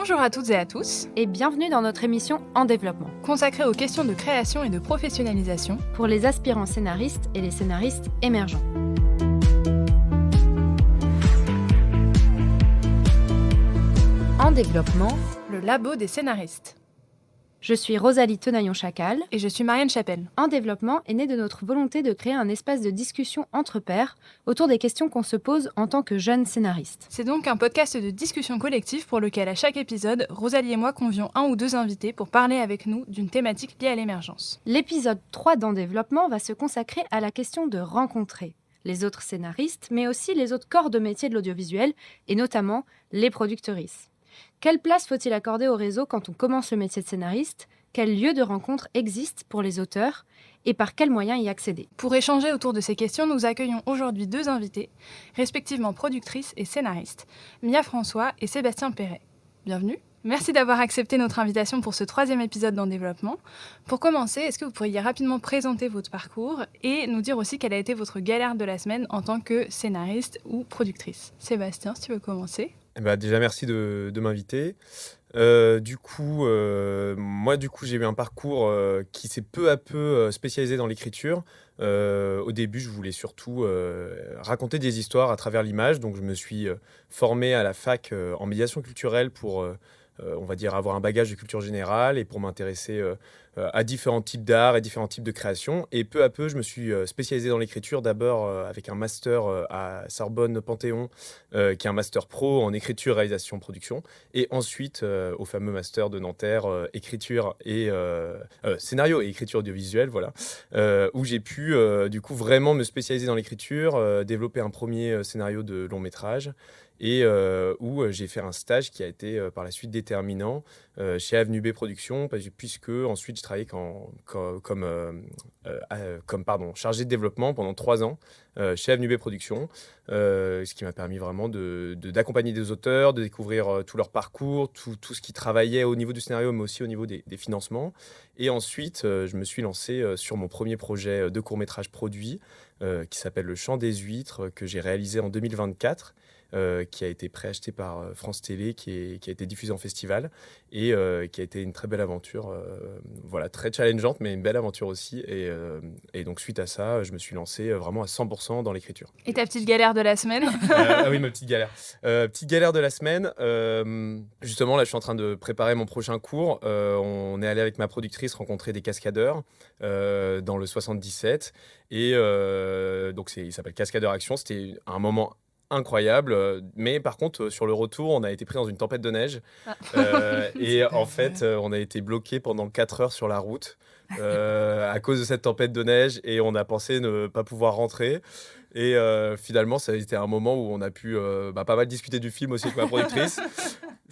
Bonjour à toutes et à tous, et bienvenue dans notre émission En développement, consacrée aux questions de création et de professionnalisation pour les aspirants scénaristes et les scénaristes émergents. En développement, le labo des scénaristes. Je suis Rosalie Tenaillon-Chacal Et je suis Marianne Chapelle. En développement est né de notre volonté de créer un espace de discussion entre pairs autour des questions qu'on se pose en tant que jeunes scénaristes. C'est donc un podcast de discussion collective pour lequel à chaque épisode, Rosalie et moi convions un ou deux invités pour parler avec nous d'une thématique liée à l'émergence. L'épisode 3 d'En développement va se consacrer à la question de rencontrer les autres scénaristes, mais aussi les autres corps de métier de l'audiovisuel, et notamment les productrices. Quelle place faut-il accorder au réseau quand on commence le métier de scénariste ? Quel lieu de rencontre existe pour les auteurs ? Et par quels moyens y accéder ? Pour échanger autour de ces questions, nous accueillons aujourd'hui deux invités, respectivement productrices et scénaristes, Mia François et Sébastien Perret. Bienvenue. Merci d'avoir accepté notre invitation pour ce 3e épisode d'En développement. Pour commencer, est-ce que vous pourriez rapidement présenter votre parcours et nous dire aussi quelle a été votre galère de la semaine en tant que scénariste ou productrice ? Sébastien, si tu veux commencer. Déjà, merci de m'inviter. Moi, j'ai eu un parcours qui s'est peu à peu spécialisé dans l'écriture. Au début, je voulais surtout raconter des histoires à travers l'image. Donc, je me suis formé à la fac en médiation culturelle pour, on va dire, avoir un bagage de culture générale et pour m'intéresser à différents types d'art et différents types de créations. Et peu à peu, je me suis spécialisé dans l'écriture, d'abord avec un master à Sorbonne Panthéon, qui est un master pro en écriture, réalisation, production, et ensuite au fameux master de Nanterre, écriture et scénario et écriture audiovisuelle, voilà, où j'ai pu vraiment me spécialiser dans l'écriture, développer un premier scénario de long métrage, et où j'ai fait un stage qui a été par la suite déterminant chez Avenue B Productions, puisque ensuite j'ai travaillé comme chargé de développement pendant 3 ans chez Avenue B Productions, ce qui m'a permis vraiment d'accompagner des auteurs, de découvrir tout leur parcours, tout ce qui travaillait au niveau du scénario, mais aussi au niveau des financements. Et ensuite, je me suis lancé sur mon premier projet de court-métrage produit, qui s'appelle Le Chant des Huîtres, que j'ai réalisé en 2024. Qui a été préacheté par France Télé, qui a été diffusé en festival et qui a été une très belle aventure, très challengeante, mais une belle aventure aussi. Et donc, suite à ça, je me suis lancé vraiment à 100% dans l'écriture. Et ta petite galère de la semaine ? Oui, ma petite galère. Petite galère de la semaine. Justement, là, je suis en train de préparer mon prochain cours. On est allé avec ma productrice rencontrer des cascadeurs dans le 77. Et donc, il s'appelle Cascadeur Action. C'était un moment incroyable, mais par contre sur le retour on a été pris dans une tempête de neige et en fait on a été bloqué pendant 4 heures sur la route à cause de cette tempête de neige, et on a pensé ne pas pouvoir rentrer, et finalement ça a été un moment où on a pu pas mal discuter du film aussi avec ma productrice.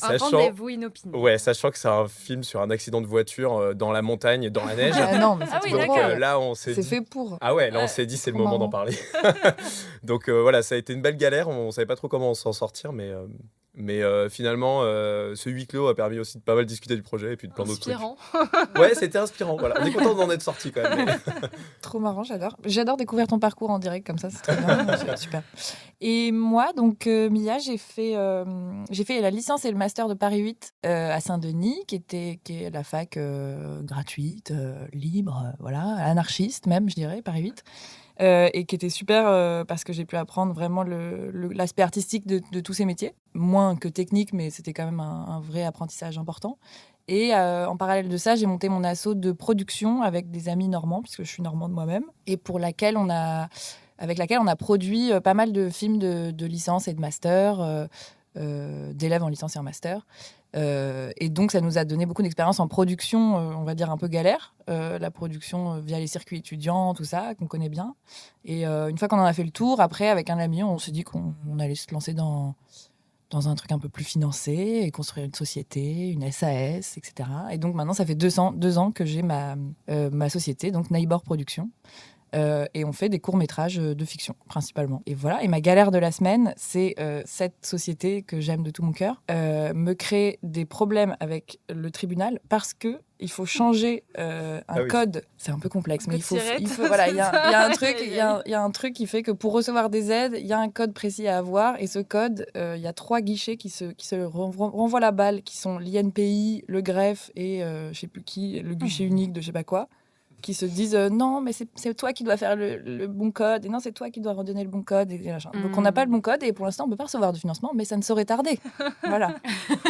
Un rendez-vous inopiné. Ouais, sachant que c'est un film sur un accident de voiture dans la montagne, dans la neige. Non, mais c'est d'accord. Là, on s'est dit... fait pour. Ah ouais, là, on s'est dit, c'est le moment d'en parler. Donc voilà, ça a été une belle galère. On savait pas trop comment s'en sortir, mais finalement, ce huis clos a permis aussi de pas mal discuter du projet et puis de plein d'autres trucs. Inspirant. Ouais, c'était inspirant. Voilà, on est content d'en être sorti quand même. Trop marrant, j'adore. J'adore découvrir ton parcours en direct comme ça, c'est très bien. C'est super. Et moi, donc Mia, j'ai fait la licence et le master de Paris 8 à Saint-Denis, qui est la fac gratuite, libre, anarchiste même, je dirais, Paris 8. Et qui était super parce que j'ai pu apprendre vraiment l'aspect artistique de tous ces métiers. Moins que technique, mais c'était quand même un vrai apprentissage important. Et en parallèle de ça, j'ai monté mon asso de production avec des amis normands, puisque je suis normande moi-même, et avec laquelle on a produit pas mal de films de licence et de master, d'élèves en licence et en master. Et donc, ça nous a donné beaucoup d'expérience en production, on va dire un peu galère. La production via les circuits étudiants, tout ça, qu'on connaît bien. Et une fois qu'on en a fait le tour, après, avec un ami, on s'est dit qu'on allait se lancer dans un truc un peu plus financé et construire une société, une SAS, etc. Et donc, maintenant, ça fait 2 ans que j'ai ma société, donc Neighbor Production, Et on fait des courts-métrages de fiction, principalement. Et voilà. Et ma galère de la semaine, c'est cette société que j'aime de tout mon cœur me crée des problèmes avec le tribunal parce que il faut changer un code. C'est un peu complexe, mais il faut voilà, il y a un truc qui fait que pour recevoir des aides, il y a un code précis à avoir. Et ce code, il y a 3 guichets qui se renvoient la balle, qui sont l'INPI, le greffe et je sais plus qui, le guichet unique de je sais pas quoi, qui se disent non, mais c'est toi qui dois faire le bon code, et non, c'est toi qui dois redonner le bon code. Donc on n'a pas le bon code, et pour l'instant, on ne peut pas recevoir de financement, mais ça ne saurait tarder. Voilà.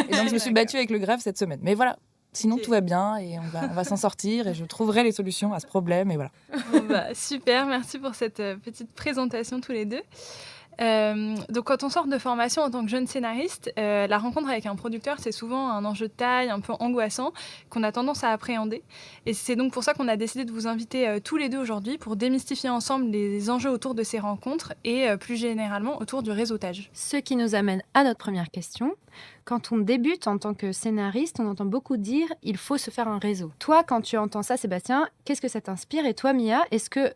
Et donc je me suis battue avec le greffe cette semaine. Mais voilà. Sinon, tout va bien et on va s'en sortir et je trouverai les solutions à ce problème. Et voilà. Super, merci pour cette petite présentation tous les deux. Donc quand on sort de formation en tant que jeune scénariste, la rencontre avec un producteur, c'est souvent un enjeu de taille un peu angoissant qu'on a tendance à appréhender. Et c'est donc pour ça qu'on a décidé de vous inviter tous les deux aujourd'hui pour démystifier ensemble les enjeux autour de ces rencontres et plus généralement autour du réseautage. Ce qui nous amène à notre première question. Quand on débute en tant que scénariste, on entend beaucoup dire « il faut se faire un réseau ». Toi, quand tu entends ça, Sébastien, qu'est-ce que ça t'inspire ? Et toi, Mia, est-ce que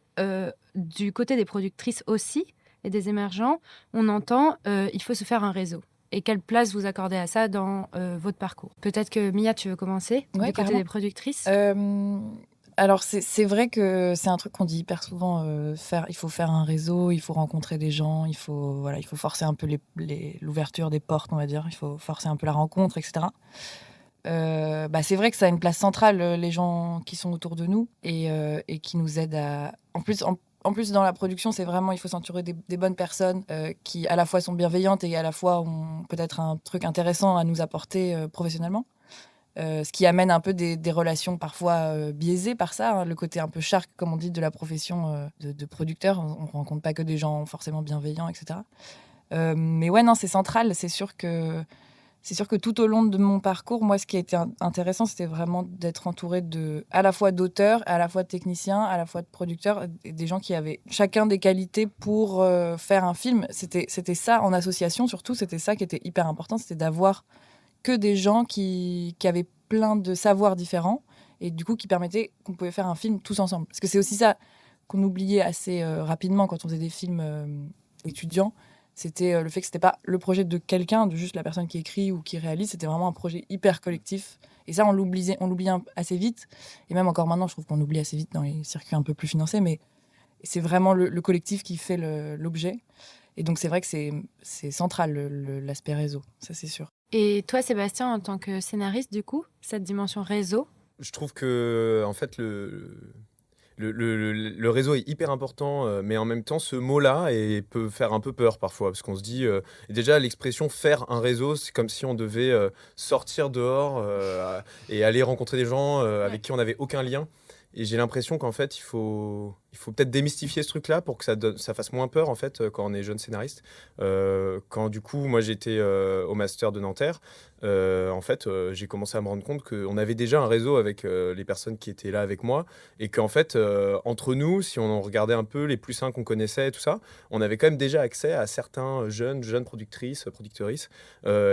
du côté des productrices aussi et des émergents, on entend il faut se faire un réseau. Et quelle place vous accordez à ça dans votre parcours ? Peut-être que Mia, tu veux commencer du côté des productrices ? Alors, c'est vrai que c'est un truc qu'on dit hyper souvent, il faut faire un réseau, il faut rencontrer des gens, il faut forcer un peu l'ouverture des portes, on va dire, il faut forcer un peu la rencontre, etc. C'est vrai que ça a une place centrale, les gens qui sont autour de nous et qui nous aident à... En plus, dans la production, c'est vraiment, il faut s'entourer des bonnes personnes qui, à la fois, sont bienveillantes et à la fois ont peut-être un truc intéressant à nous apporter professionnellement. Ce qui amène un peu des relations parfois biaisées par ça, hein, le côté un peu shark, comme on dit, de la profession de producteur. On ne rencontre pas que des gens forcément bienveillants, etc. Mais ouais, non, c'est central. C'est sûr que tout au long de mon parcours, moi, ce qui a été intéressant, c'était vraiment d'être entourée à la fois d'auteurs, à la fois de techniciens, à la fois de producteurs, et des gens qui avaient chacun des qualités pour faire un film. C'était ça, en association surtout, c'était ça qui était hyper important, c'était d'avoir que des gens qui avaient plein de savoirs différents, et du coup, qui permettaient qu'on pouvait faire un film tous ensemble. Parce que c'est aussi ça qu'on oubliait assez rapidement quand on faisait des films étudiants. C'était le fait que c'était pas le projet de quelqu'un, de juste la personne qui écrit ou qui réalise, c'était vraiment un projet hyper collectif. Et ça, on l'oublie assez vite. Et même encore maintenant, je trouve qu'on l'oublie assez vite dans les circuits un peu plus financés. Mais c'est vraiment le collectif qui fait l'objet. Et donc, c'est vrai que c'est central, l'aspect réseau. Ça, c'est sûr. Et toi, Sébastien, en tant que scénariste, du coup, cette dimension réseau ? Je trouve que, en fait, le réseau est hyper important, mais en même temps, ce mot-là peut faire un peu peur parfois, parce qu'on se dit, déjà l'expression faire un réseau, c'est comme si on devait sortir dehors et aller rencontrer des gens avec qui on n'avait aucun lien. Et j'ai l'impression qu'en fait, il faut peut-être démystifier ce truc-là pour que ça fasse moins peur, en fait, quand on est jeune scénariste. Quand, du coup, moi, j'étais au master de Nanterre, en fait, j'ai commencé à me rendre compte qu'on avait déjà un réseau avec les personnes qui étaient là avec moi, et qu'en fait, entre nous, si on regardait un peu les plus uns qu'on connaissait et tout ça, on avait quand même déjà accès à certains jeunes productrices,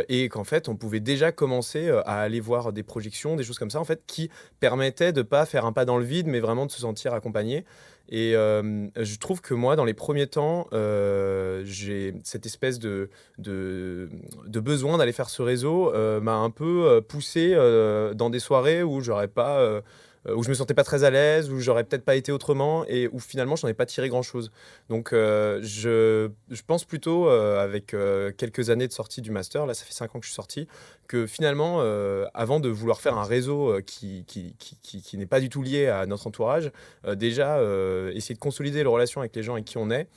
et qu'en fait, on pouvait déjà commencer à aller voir des projections, des choses comme ça, en fait, qui permettaient de pas faire un pas dans le vide, mais vraiment de se sentir accompagné. Et je trouve que moi, dans les premiers temps, j'ai cette espèce de besoin d'aller faire ce réseau m'a un peu poussé dans des soirées où où je me sentais pas très à l'aise, où j'aurais peut-être pas été autrement et où finalement j'en ai pas tiré grand-chose. Donc je pense plutôt, avec quelques années de sortie du master, là ça fait 5 ans que je suis sorti, que finalement, avant de vouloir faire un réseau qui n'est pas du tout lié à notre entourage, déjà essayer de consolider les relations avec les gens avec qui on est,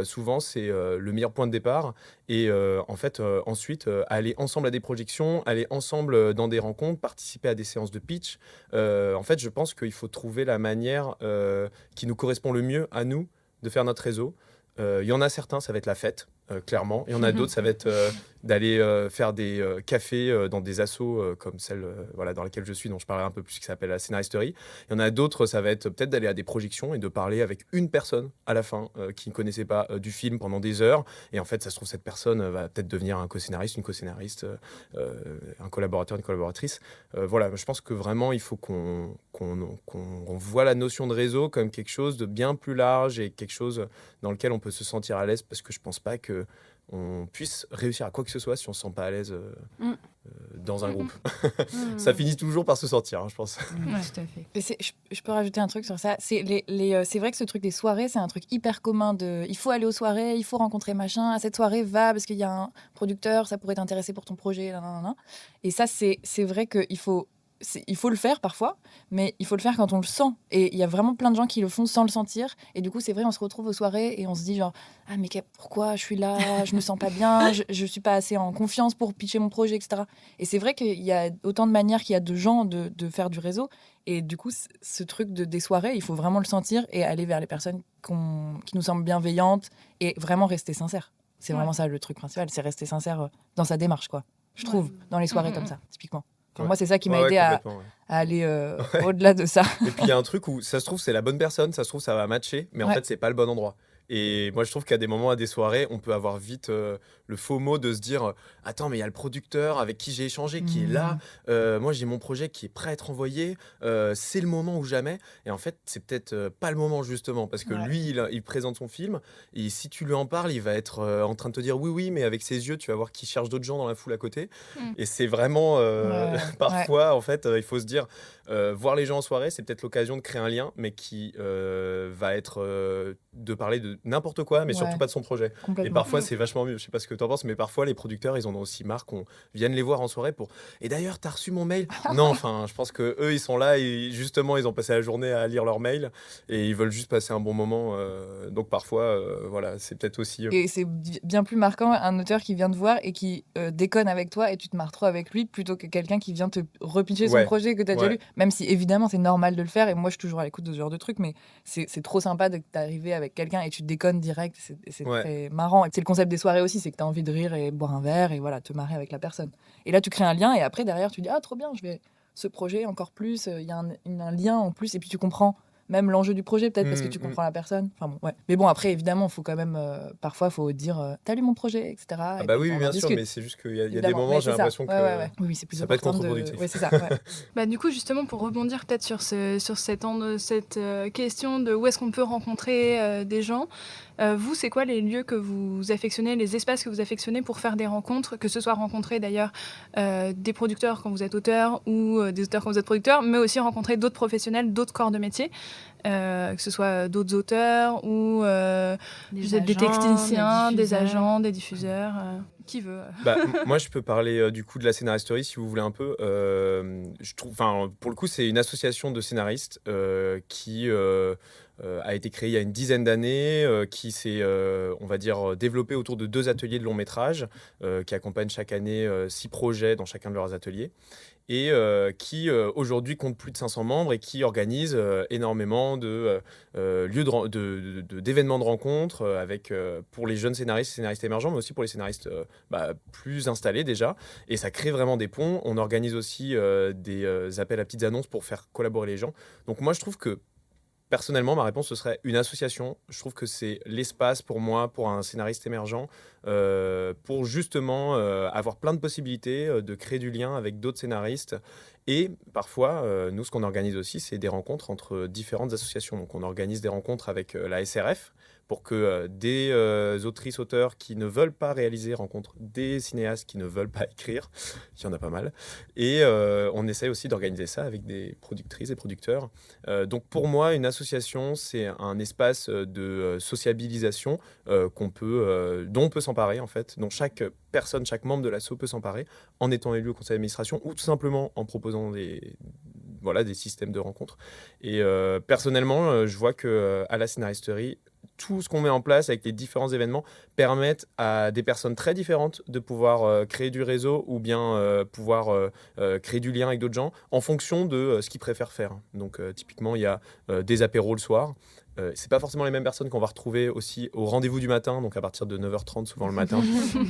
souvent c'est le meilleur point de départ. Et en fait, ensuite, aller ensemble à des projections, aller ensemble dans des rencontres, participer à des séances de pitch. En fait, je pense qu'il faut trouver la manière qui nous correspond le mieux à nous de faire notre réseau. Il y en a certains, ça va être la fête, clairement. Il y en a d'autres, ça va être d'aller faire des cafés dans des assos comme celle dans laquelle je suis, dont je parlerai un peu plus, qui s'appelle la Scénaristerie. Il y en a d'autres, ça va être peut-être d'aller à des projections et de parler avec une personne à la fin qui ne connaissait pas du film pendant des heures. Et en fait, ça se trouve, cette personne va peut-être devenir un co-scénariste, une co-scénariste, un collaborateur, une collaboratrice. Voilà, je pense que vraiment, il faut qu'on voit la notion de réseau comme quelque chose de bien plus large et quelque chose dans lequel on peut se sentir à l'aise, parce que je pense pas qu'on puisse réussir à quoi que ce soit si on se sent pas à l'aise dans un groupe. Ça finit toujours par se sentir, je pense. Ouais, tout à fait. Et je peux rajouter un truc sur ça. C'est c'est vrai que ce truc des soirées, c'est un truc hyper commun. Il faut aller aux soirées, il faut rencontrer machin. À cette soirée, va parce qu'il y a un producteur, ça pourrait t'intéresser pour ton projet. Nanana. Et ça, c'est vrai qu'il faut le faire parfois, mais il faut le faire quand on le sent. Et il y a vraiment plein de gens qui le font sans le sentir. Et du coup, c'est vrai, on se retrouve aux soirées et on se dit genre, ah mais pourquoi je suis là, je me sens pas bien, je suis pas assez en confiance pour pitcher mon projet, etc. Et c'est vrai qu'il y a autant de manières qu'il y a de gens de faire du réseau. Et du coup, ce truc des soirées, il faut vraiment le sentir et aller vers les personnes qui nous semblent bienveillantes et vraiment rester sincère. C'est vraiment ça le truc principal, c'est rester sincère dans sa démarche, quoi. Je trouve, dans les soirées comme ça, typiquement. Enfin, moi, c'est ça qui m'a aidé à aller au-delà de ça. Et puis, il y a un truc où ça se trouve, c'est la bonne personne, ça se trouve, ça va matcher, mais en fait, c'est pas le bon endroit. Et moi, je trouve qu'à des moments, à des soirées, on peut avoir vite le faux mot de se dire attends, mais il y a le producteur avec qui j'ai échangé qui est là. Moi, j'ai mon projet qui est prêt à être envoyé. C'est le moment ou jamais. Et en fait, c'est peut-être pas le moment, justement, parce que lui, il présente son film. Et si tu lui en parles, il va être en train de te dire oui, mais avec ses yeux, tu vas voir qu'il cherche d'autres gens dans la foule à côté. Et c'est vraiment parfois, en fait, il faut se dire voir les gens en soirée, c'est peut-être l'occasion de créer un lien, mais qui va être de parler de n'importe quoi, mais surtout pas de son projet. Et parfois, c'est vachement mieux. Je sais pas ce que tu en penses, mais parfois, les producteurs, ils en ont aussi marre qu'on vienne les voir en soirée pour. Et d'ailleurs, t'as reçu mon mail? Non, enfin, je pense que eux, ils sont là et justement, ils ont passé la journée à lire leur mail et ils veulent juste passer un bon moment. Donc parfois, voilà, c'est peut-être aussi. Et c'est bien plus marquant un auteur qui vient te voir et qui déconne avec toi et tu te marres trop avec lui plutôt que quelqu'un qui vient te repitcher son projet que t'as déjà lu. Même si évidemment, c'est normal de le faire et moi, je suis toujours à l'écoute de ce genre de trucs, mais c'est trop sympa d'arriver avec quelqu'un et tu déconnes direct. C'est très marrant. Et c'est le concept des soirées aussi, c'est que tu as envie de rire et boire un verre et voilà, te marrer avec la personne. Et là, tu crées un lien et après, derrière, tu dis ah, trop bien, je vais ce projet encore plus. Il y a un lien en plus et puis tu comprends même l'enjeu du projet, peut-être parce que tu comprends la personne. Enfin bon, Mais bon, après, évidemment, il faut quand même parfois, faut dire t'as lu mon projet, etc. Ah bah oui, bien sûr, mais c'est juste qu'il y a des moments, j'ai l'impression que oui, c'est plus ça peut être contre-productif. Oui, c'est ça. Bah, du coup, justement, pour rebondir peut-être sur cette question de où est-ce qu'on peut rencontrer des gens, vous, c'est quoi les lieux que vous affectionnez, les espaces que vous affectionnez pour faire des rencontres, que ce soit rencontrer d'ailleurs des producteurs quand vous êtes auteur ou des auteurs quand vous êtes producteur, mais aussi rencontrer d'autres professionnels, d'autres corps de métier, que ce soit d'autres auteurs ou des techniciens, des agents, des diffuseurs, qui veut. Moi, je peux parler du coup de la Scénaristerie si vous voulez un peu. Je trouve, pour le coup, c'est une association de scénaristes qui a été créée il y a une dizaine d'années, qui s'est, on va dire, développée autour de 2 ateliers de long métrage, qui accompagnent chaque année 6 projets dans chacun de leurs ateliers, et qui aujourd'hui compte plus de 500 membres et qui organise énormément de d'événements de rencontres avec, pour les jeunes scénaristes émergents, mais aussi pour les scénaristes plus installés déjà. Et ça crée vraiment des ponts. On organise aussi des appels à petites annonces pour faire collaborer les gens. Donc moi, je trouve que personnellement, ma réponse, ce serait une association. Je trouve que c'est l'espace pour moi, pour un scénariste émergent, pour justement avoir plein de possibilités de créer du lien avec d'autres scénaristes. Et parfois, nous, ce qu'on organise aussi, c'est des rencontres entre différentes associations. Donc, on organise des rencontres avec la SRF pour que des autrices-auteurs qui ne veulent pas réaliser rencontrent des cinéastes qui ne veulent pas écrire. Il y en a pas mal. Et on essaie aussi d'organiser ça avec des productrices et producteurs. Donc, pour moi, une association, c'est un espace de sociabilisation dont on peut s'emparer, en fait, dont chaque personne, chaque membre de l'asso peut s'emparer en étant élu au conseil d'administration ou tout simplement en proposant des systèmes de rencontres. Et personnellement, je vois qu'à la Scénaristerie, tout ce qu'on met en place avec les différents événements permettent à des personnes très différentes de pouvoir créer du réseau ou bien pouvoir créer du lien avec d'autres gens en fonction de ce qu'ils préfèrent faire. Donc typiquement, il y a des apéros le soir, C'est pas forcément les mêmes personnes qu'on va retrouver aussi au rendez-vous du matin, donc à partir de 9h30, souvent le matin.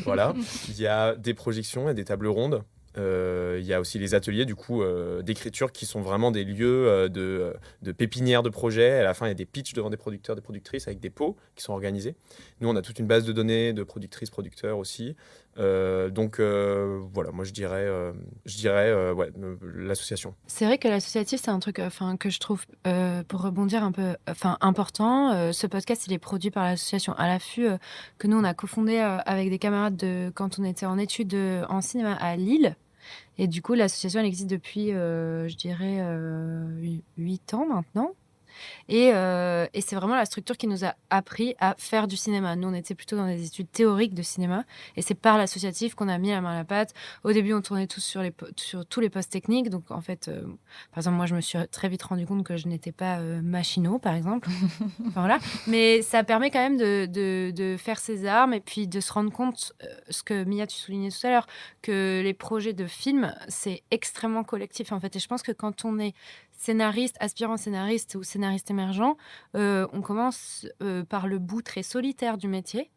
Voilà. Il y a des projections et des tables rondes. Il y a aussi les ateliers du coup d'écriture qui sont vraiment des lieux de pépinière de projets. À la fin, il y a des pitchs devant des producteurs, des productrices avec des pots qui sont organisés. Nous, on a toute une base de données de productrices, producteurs aussi. Donc voilà, moi je dirais ouais, l'association. C'est vrai que l'associatif, c'est un truc que je trouve, pour rebondir un peu, important. Ce podcast, il est produit par l'association À l'Affût, que nous, on a cofondé avec des camarades quand on était en études en cinéma à Lille. Et du coup, l'association, elle existe depuis, je dirais, 8 ans maintenant. Et c'est vraiment la structure qui nous a appris à faire du cinéma. Nous, on était plutôt dans des études théoriques de cinéma. Et c'est par l'associatif qu'on a mis la main à la pâte. Au début, on tournait tous sur tous les postes techniques. Donc, en fait, par exemple, moi, je me suis très vite rendu compte que je n'étais pas machinot, par exemple. Enfin, voilà. Mais ça permet quand même de faire ses armes et puis de se rendre compte, ce que Mia, tu soulignais tout à l'heure, que les projets de films, c'est extrêmement collectif, en fait. Et je pense que quand on est scénariste, aspirant scénariste ou scénariste émergent, on commence par le bout très solitaire du métier.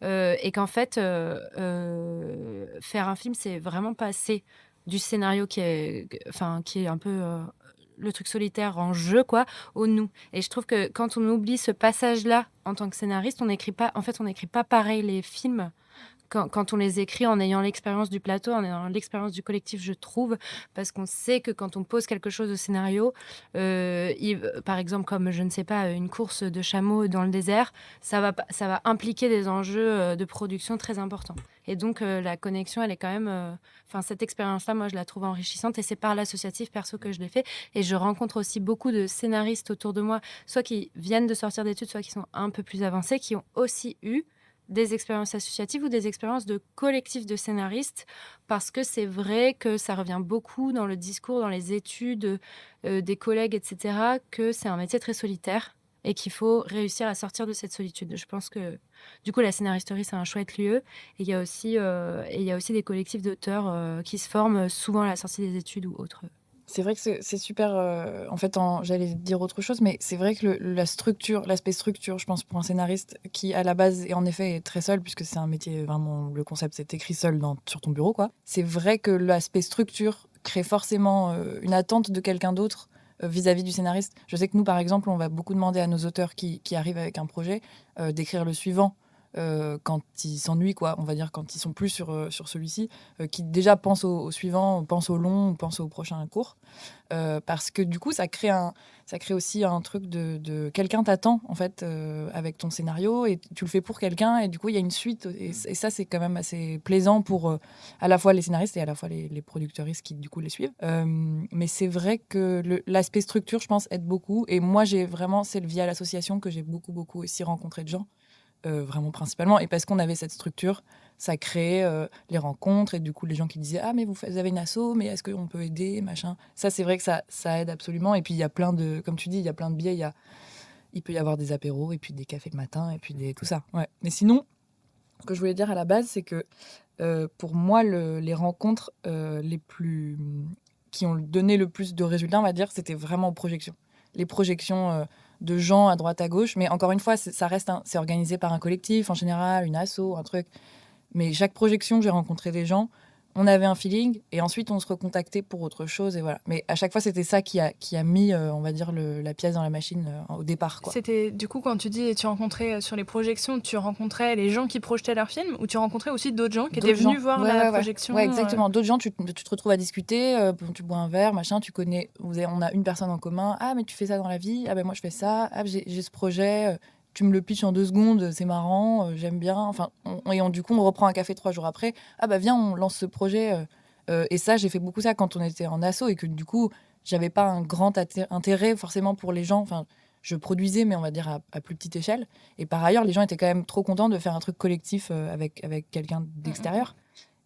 Et qu'en fait, faire un film, c'est vraiment passer du scénario qui est un peu le truc solitaire en jeu, quoi, au nous. Et je trouve que quand on oublie ce passage-là en tant que scénariste, on n'écrit pas pareil les films. Quand on les écrit en ayant l'expérience du plateau, en ayant l'expérience du collectif, je trouve, parce qu'on sait que quand on pose quelque chose au scénario, par exemple comme, je ne sais pas, une course de chameaux dans le désert, ça va impliquer des enjeux de production très importants. Et donc la connexion, elle est quand même... cette expérience-là, moi, je la trouve enrichissante et c'est par l'associatif perso que je l'ai fait. Et je rencontre aussi beaucoup de scénaristes autour de moi, soit qui viennent de sortir d'études, soit qui sont un peu plus avancés, qui ont aussi eu des expériences associatives ou des expériences de collectif de scénaristes, parce que c'est vrai que ça revient beaucoup dans le discours, dans les études des collègues, etc., que c'est un métier très solitaire et qu'il faut réussir à sortir de cette solitude. Je pense que, du coup, la scénaristerie, c'est un chouette lieu. Et il y a aussi des collectifs d'auteurs qui se forment souvent à la sortie des études ou autres. C'est vrai que c'est super. En fait, j'allais dire autre chose, mais c'est vrai que l'aspect structure, je pense, pour un scénariste qui, à la base, en effet, est très seul, puisque c'est un métier vraiment. Le concept, c'est écrit seul sur ton bureau, quoi. C'est vrai que l'aspect structure crée forcément une attente de quelqu'un d'autre vis-à-vis du scénariste. Je sais que nous, par exemple, on va beaucoup demander à nos auteurs qui arrivent avec un projet d'écrire le suivant. Quand ils s'ennuient, quoi, on va dire, quand ils sont plus sur celui-ci, qui déjà pensent au suivant, pensent au long, pensent au prochain cours. Parce que du coup, ça crée aussi un truc de quelqu'un t'attend, en fait, avec ton scénario, et tu le fais pour quelqu'un, et du coup, il y a une suite. Et ça, c'est quand même assez plaisant pour à la fois les scénaristes et à la fois les producteuristes qui, du coup, les suivent. Mais c'est vrai que l'aspect structure, je pense, aide beaucoup. Et moi, c'est via l'association que j'ai beaucoup, beaucoup aussi rencontré de gens. Vraiment principalement, et parce qu'on avait cette structure, ça créait les rencontres, et du coup les gens qui disaient mais vous avez une asso, mais est-ce qu'on peut aider, machin. Ça, c'est vrai que ça aide absolument. Et puis il y a plein de, comme tu dis, il y a plein de biais. Il peut y avoir des apéros et puis des cafés le matin et puis tout ça, ouais. Mais sinon, ce que je voulais dire à la base, c'est que pour moi, les rencontres qui ont donné le plus de résultats, on va dire, c'était vraiment aux projections. Les projections de gens à droite à gauche, mais encore une fois, c'est organisé par un collectif en général, une asso, un truc. Mais chaque projection, j'ai rencontré des gens, on avait un feeling, et ensuite on se recontactait pour autre chose, et voilà. Mais à chaque fois, c'était ça qui a mis, on va dire, la pièce dans la machine au départ, quoi. C'était, du coup, quand tu dis tu rencontrais sur les projections, tu rencontrais les gens qui projetaient leurs films, ou tu rencontrais aussi d'autres gens qui étaient venus voir la projection? Ouais, exactement. D'autres gens, tu te retrouves à discuter, tu bois un verre, machin, tu connais, on a une personne en commun. Mais tu fais ça dans la vie. Ben moi je fais ça. J'ai ce projet. Tu me le pitches en 2 secondes, c'est marrant, j'aime bien. Enfin, du coup, on reprend un café 3 jours après. Viens, on lance ce projet. Et ça, j'ai fait beaucoup ça quand on était en asso, et que du coup, j'avais pas un grand intérêt forcément pour les gens. Enfin, je produisais, mais on va dire à plus petite échelle. Et par ailleurs, les gens étaient quand même trop contents de faire un truc collectif avec quelqu'un d'extérieur.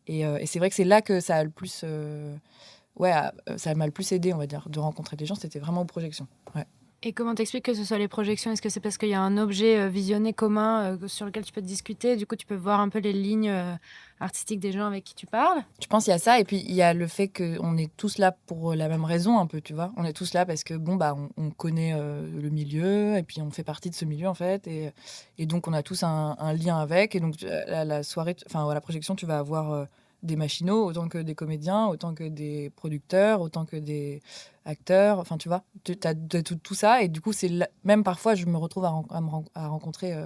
Et c'est vrai que c'est là que ça a le plus... ça m'a le plus aidé, on va dire, de rencontrer des gens. C'était vraiment aux projections. Ouais. Et comment t'expliques que ce soit les projections? Est-ce que c'est parce qu'il y a un objet visionné commun sur lequel tu peux te discuter? Du coup, tu peux voir un peu les lignes artistiques des gens avec qui tu parles? Je pense qu'il y a ça, et puis il y a le fait qu'on est tous là pour la même raison, un peu, tu vois. On est tous là parce que, on connaît le milieu, et puis on fait partie de ce milieu, en fait, et donc on a tous un lien avec. Et donc, la soirée, à la projection, tu vas avoir des machinaux, autant que des comédiens, autant que des producteurs, autant que des acteurs, enfin, tu vois. Tu as tout ça, et du coup, même parfois, je me retrouve à rencontrer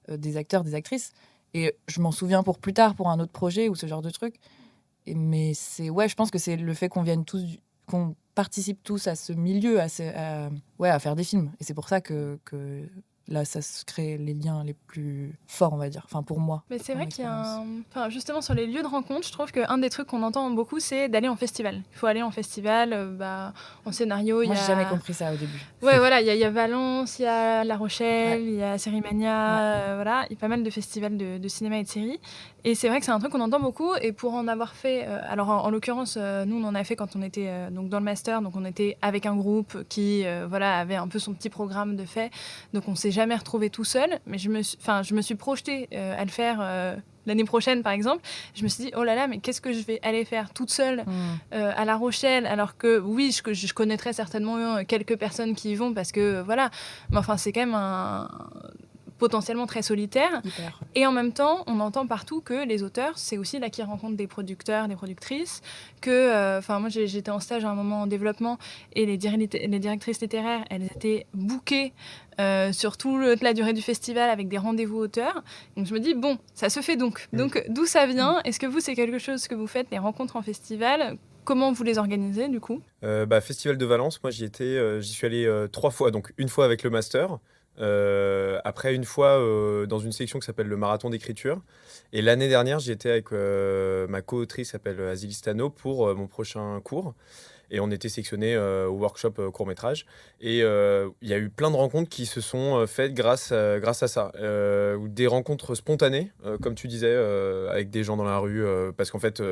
des acteurs, des actrices, et je m'en souviens pour plus tard, pour un autre projet ou ce genre de truc. Mais je pense que c'est le fait qu'on participe tous à ce milieu, à faire des films. Et c'est pour ça que là, ça se crée les liens les plus forts, on va dire. Enfin, pour moi. Mais c'est vrai qu'il y a justement, sur les lieux de rencontre, je trouve qu'un des trucs qu'on entend beaucoup, c'est d'aller en festival. Il faut aller en festival, en scénario. Moi, j'ai jamais compris ça au début. Ouais, voilà, il y a Valence, il y a La Rochelle, il y a Sérimania, voilà, il y a pas mal de festivals de cinéma et de séries. Et c'est vrai que c'est un truc qu'on entend beaucoup. Et pour en avoir fait, alors en l'occurrence, nous, on en a fait quand on était donc dans le master, donc on était avec un groupe qui avait un peu son petit programme de fait. Donc on s'est jamais retrouvé tout seul, mais je me suis projetée à le faire l'année prochaine, par exemple. Je me suis dit, oh là là, mais qu'est-ce que je vais aller faire toute seule à La Rochelle, alors que oui, je connaîtrais certainement quelques personnes qui y vont, parce que voilà, mais enfin, c'est quand même potentiellement très solitaire. Hyper. Et en même temps, on entend partout que les auteurs, c'est aussi là qu'ils rencontrent des producteurs, des productrices, que, moi j'étais en stage à un moment en développement, et les directrices littéraires, elles étaient bookées sur toute la durée du festival avec des rendez-vous auteurs. Donc je me dis, bon, ça se fait donc. Donc d'où ça vient? Est-ce que vous, c'est quelque chose que vous faites, les rencontres en festival? Comment vous les organisez, du coup? Festival de Valence, moi j'y suis allé 3 fois, donc une fois avec le master, après une fois dans une section qui s'appelle le marathon d'écriture, et l'année dernière j'y étais avec ma co-autrice qui s'appelle Azilis Stano pour mon prochain cours, et on était sectionnés au workshop court-métrage, et il y a eu plein de rencontres qui se sont faites grâce à ça, ou des rencontres spontanées, comme tu disais, avec des gens dans la rue, parce qu'en fait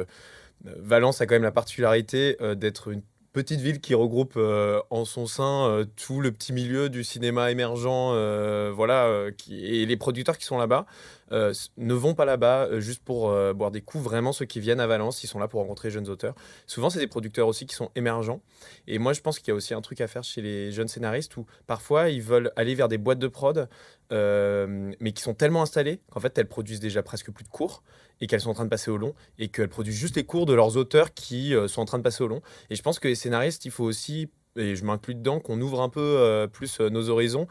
Valence a quand même la particularité d'être une petite ville qui regroupe en son sein tout le petit milieu du cinéma émergent, et les producteurs qui sont là-bas ne vont pas là-bas juste pour boire des coups. Vraiment, ceux qui viennent à Valence, ils sont là pour rencontrer les jeunes auteurs. Souvent, c'est des producteurs aussi qui sont émergents. Et moi, je pense qu'il y a aussi un truc à faire chez les jeunes scénaristes où parfois, ils veulent aller vers des boîtes de prod, mais qui sont tellement installées qu'en fait, elles produisent déjà presque plus de cours, et qu'elles sont en train de passer au long, et qu'elles produisent juste les cours de leurs auteurs qui sont en train de passer au long. Et je pense que les scénaristes, il faut aussi, et je m'inclus dedans, qu'on ouvre un peu plus nos horizons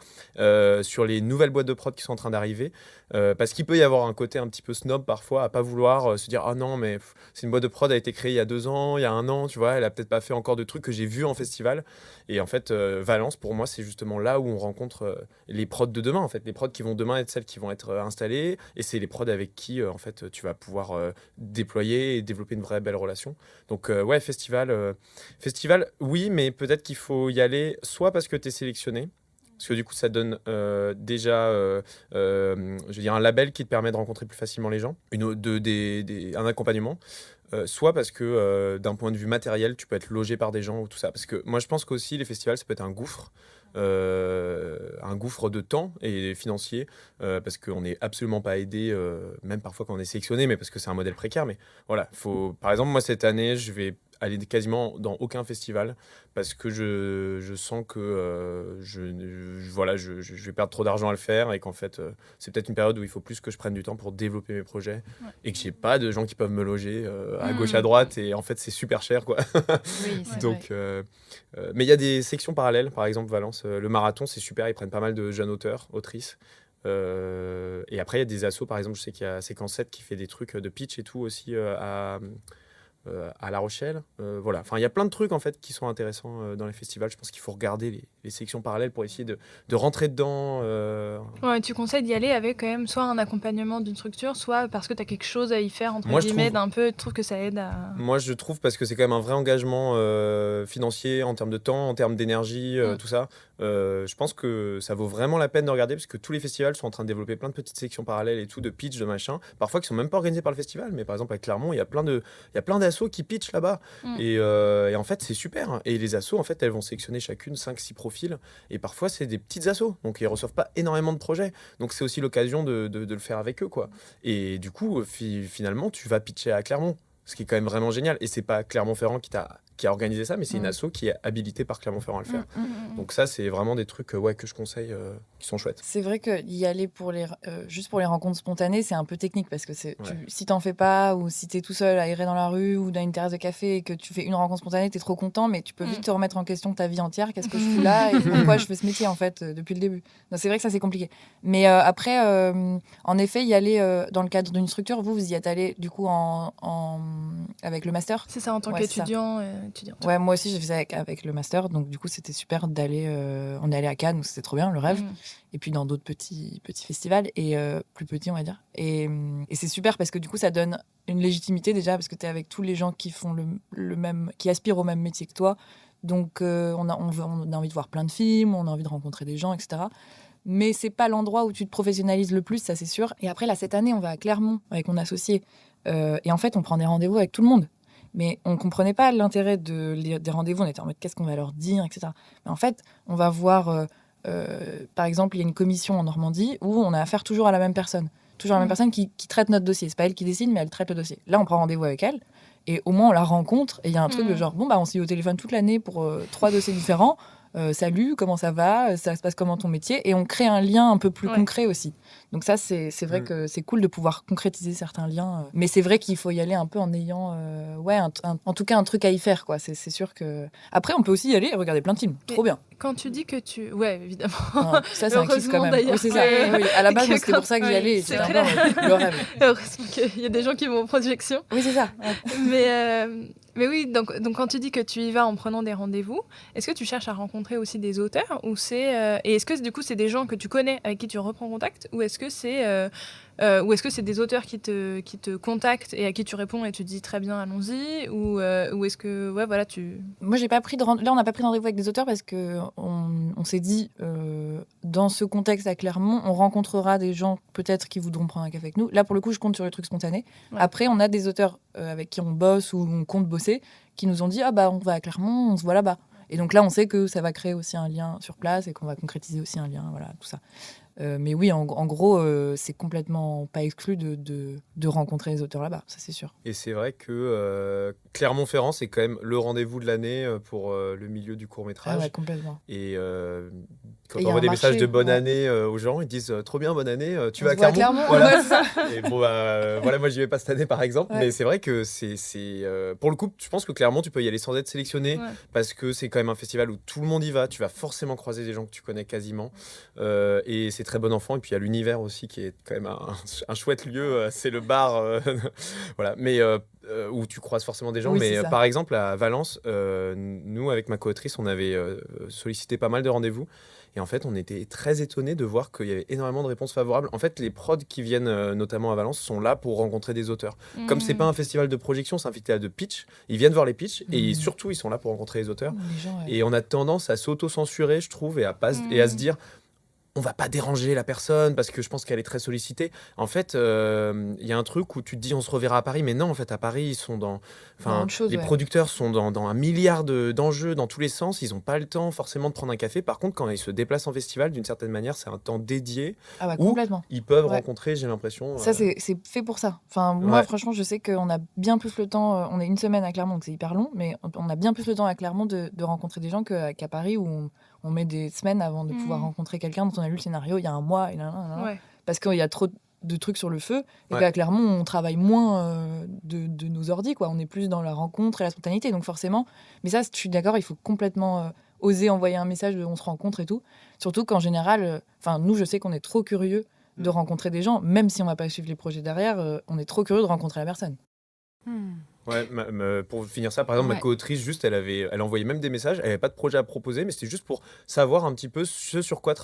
sur les nouvelles boîtes de prod qui sont en train d'arriver, parce qu'il peut y avoir un côté un petit peu snob parfois, à pas vouloir se dire « Ah non, mais c'est une boîte de prod, a été créée il y a 2 ans, il y a 1 an, tu vois, elle a peut-être pas fait encore de trucs que j'ai vus en festival. » Et en fait, Valence, pour moi, c'est justement là où on rencontre les prods de demain, en fait, les prods qui vont demain être celles qui vont être installées, et c'est les prods avec qui, en fait, tu vas pouvoir déployer et développer une vraie belle relation. Donc, festival, oui, mais peut-être qu'il faut y aller soit parce que tu es sélectionné, parce que du coup ça donne déjà je veux dire, un label qui te permet de rencontrer plus facilement les gens, un accompagnement, soit parce que d'un point de vue matériel tu peux être logé par des gens ou tout ça, parce que moi je pense qu'aussi les festivals ça peut être un gouffre de temps et financier, parce qu'on n'est absolument pas aidé, même parfois quand on est sélectionné, mais parce que c'est un modèle précaire. Mais voilà, par exemple, moi cette année, je vais aller quasiment dans aucun festival parce que je sens que je vais perdre trop d'argent à le faire, et qu'en fait c'est peut-être une période où il faut plus que je prenne du temps pour développer mes projets, et que j'ai pas de gens qui peuvent me loger à gauche à droite, et en fait c'est super cher, quoi. Oui, c'est Donc mais il y a des sections parallèles, par exemple Valence, le marathon c'est super, ils prennent pas mal de jeunes auteurs, autrices. Et après il y a des assos, par exemple je sais qu'il y a Séquence 7 qui fait des trucs de pitch et tout aussi à La Rochelle. Voilà. Enfin, il y a plein de trucs en fait qui sont intéressants dans les festivals. Je pense qu'il faut regarder les sections parallèles pour essayer de rentrer dedans. Ouais, tu conseilles d'y aller avec quand même soit un accompagnement d'une structure, soit parce que tu as quelque chose à y faire, entre guillemets, d'un peu. Tu trouves que ça aide à... Moi, je trouve, parce que c'est quand même un vrai engagement financier, en termes de temps, en termes d'énergie, tout ça. Je pense que ça vaut vraiment la peine de regarder, parce que tous les festivals sont en train de développer plein de petites sections parallèles et tout, de pitch, de machin, parfois qui sont même pas organisés par le festival, mais par exemple avec Clermont, il y a plein d'assos assos qui pitchent là-bas. Et en fait, c'est super. Et les assos, en fait, elles vont sélectionner chacune 5-6 profils. Et parfois, c'est des petites assos. Donc, ils reçoivent pas énormément de projets. Donc, c'est aussi l'occasion de le faire avec eux, quoi. Et du coup, finalement, tu vas pitcher à Clermont. Ce qui est quand même vraiment génial. Et c'est pas Clermont-Ferrand qui a organisé ça, mais c'est une asso qui est habilitée par Clermont-Ferrand à le faire. Donc ça, c'est vraiment des trucs que je conseille, qui sont chouettes. C'est vrai qu'y aller juste pour les rencontres spontanées, c'est un peu technique parce que si t'en fais pas ou si t'es tout seul à errer dans la rue ou dans une terrasse de café et que tu fais une rencontre spontanée, t'es trop content, mais tu peux vite te remettre en question ta vie entière. Qu'est-ce que je fais là et pourquoi je fais ce métier en fait depuis le début. Donc c'est vrai que ça c'est compliqué. Mais après, en effet, y aller dans le cadre d'une structure, vous y êtes allé du coup avec le master. C'est ça, en tant qu'étudiant. Ouais, moi aussi j'ai fait ça avec le master, donc du coup c'était super d'aller. On est allé à Cannes, c'était trop bien, le rêve. Et puis dans d'autres petits festivals et plus petits on va dire. Et c'est super parce que du coup ça donne une légitimité déjà parce que t'es avec tous les gens qui font le même, qui aspirent au même métier que toi. Donc on a envie de voir plein de films, on a envie de rencontrer des gens, etc. Mais c'est pas l'endroit où tu te professionnalises le plus, ça c'est sûr. Et après là cette année on va à Clermont avec mon associé et en fait on prend des rendez-vous avec tout le monde. Mais on ne comprenait pas l'intérêt des rendez-vous. On était en mode qu'est-ce qu'on va leur dire, etc. Mais en fait, on va voir, par exemple, il y a une commission en Normandie où on a affaire toujours à la même personne. Toujours à la même personne qui traite notre dossier. C'est pas elle qui décide, mais elle traite le dossier. Là, on prend rendez-vous avec elle et au moins on la rencontre. Et il y a un truc de genre, on s'est eu au téléphone toute l'année pour 3 dossiers différents. Salut, comment ça va? Ça se passe comment ton métier? Et on crée un lien un peu plus concret aussi. Donc ça, c'est vrai que c'est cool de pouvoir concrétiser certains liens. Mais c'est vrai qu'il faut y aller un peu en ayant, en tout cas, un truc à y faire, quoi. C'est sûr que... Après, on peut aussi y aller et regarder plein de films. Trop bien. Quand tu dis que tu... Ouais, évidemment. Ça, c'est un kiff quand même. Oui, c'est ça. Oui, à la base, c'était pour ça que j'y allais. C'était un peu le rêve. Heureusement qu'il y a des gens qui vont en projection. Oui, c'est ça. Mais oui, donc quand tu dis que tu y vas en prenant des rendez-vous, est-ce que tu cherches à rencontrer aussi des auteurs ou et est-ce que du coup c'est des gens que tu connais avec qui tu reprends contact ou est-ce que c'est des auteurs qui te contactent et à qui tu réponds et tu dis très bien allons-y ou est-ce que Moi j'ai pas pris là on n'a pas pris de rendez-vous avec des auteurs parce que on s'est dit dans ce contexte à Clermont on rencontrera des gens peut-être qui voudront prendre un café avec nous. Là pour le coup je compte sur le truc spontané. Après on a des auteurs avec qui on bosse ou on compte bosser qui nous ont dit on va à Clermont, on se voit là-bas. Et donc là, on sait que ça va créer aussi un lien sur place et qu'on va concrétiser aussi un lien, voilà, tout ça. Mais oui, en gros, c'est complètement pas exclu de rencontrer les auteurs là-bas, ça c'est sûr. Et c'est vrai que Clermont-Ferrand, c'est quand même le rendez-vous de l'année pour le milieu du court-métrage. Ah ouais, complètement. Et quand on envoie des messages de bonne année aux gens, ils disent trop bien, bonne année, tu vas à Clermont. Voilà. Ouais, ça. Et bon, voilà, moi j'y vais pas cette année par exemple, mais c'est vrai que c'est pour le coup, je pense que Clermont, tu peux y aller sans être sélectionné parce que c'est quand même un festival où tout le monde y va, tu vas forcément croiser des gens que tu connais quasiment. Et c'est très bon enfant. Et puis il y a l'univers aussi qui est quand même un chouette lieu, c'est le bar, voilà, mais où tu croises forcément des gens. Oui, mais par exemple à Valence, nous avec ma co-autrice, on avait sollicité pas mal de rendez-vous. Et en fait, on était très étonnés de voir qu'il y avait énormément de réponses favorables. En fait, les prods qui viennent notamment à Valence sont là pour rencontrer des auteurs. Comme c'est pas un festival de projection, c'est un festival de pitch, ils viennent voir les pitchs et surtout, ils sont là pour rencontrer les auteurs. Les gens, Et on a tendance à s'auto-censurer, je trouve, et à se dire... on va pas déranger la personne parce que je pense qu'elle est très sollicitée. En fait, il y a un truc où tu te dis on se reverra à Paris, mais non, en fait, à Paris, ils sont les producteurs sont dans un milliard d'enjeux dans tous les sens. Ils ont pas le temps forcément de prendre un café. Par contre, quand ils se déplacent en festival, d'une certaine manière, c'est un temps dédié où ils peuvent rencontrer, j'ai l'impression. Ça, c'est fait pour ça. Enfin, moi, franchement, je sais qu'on a bien plus le temps. On est une semaine à Clermont, donc c'est hyper long, mais on a bien plus le temps à Clermont de rencontrer des gens qu'à Paris où on met des semaines avant de pouvoir rencontrer quelqu'un dont on a lu le scénario il y a un mois, parce qu'il y a trop de trucs sur le feu, et qu'à Clermont, on travaille moins de nos ordis, quoi. On est plus dans la rencontre et la spontanéité, donc forcément... Mais ça, je suis d'accord, il faut complètement oser envoyer un message de on se rencontre et tout. Surtout qu'en général, nous, je sais qu'on est trop curieux de rencontrer des gens, même si on va pas suivre les projets derrière, on est trop curieux de rencontrer la personne. Ouais, pour finir ça, par exemple, ma co-autrice, juste, elle envoyait même des messages, elle n'avait pas de projet à proposer, mais c'était juste pour savoir un petit peu ce sur quoi,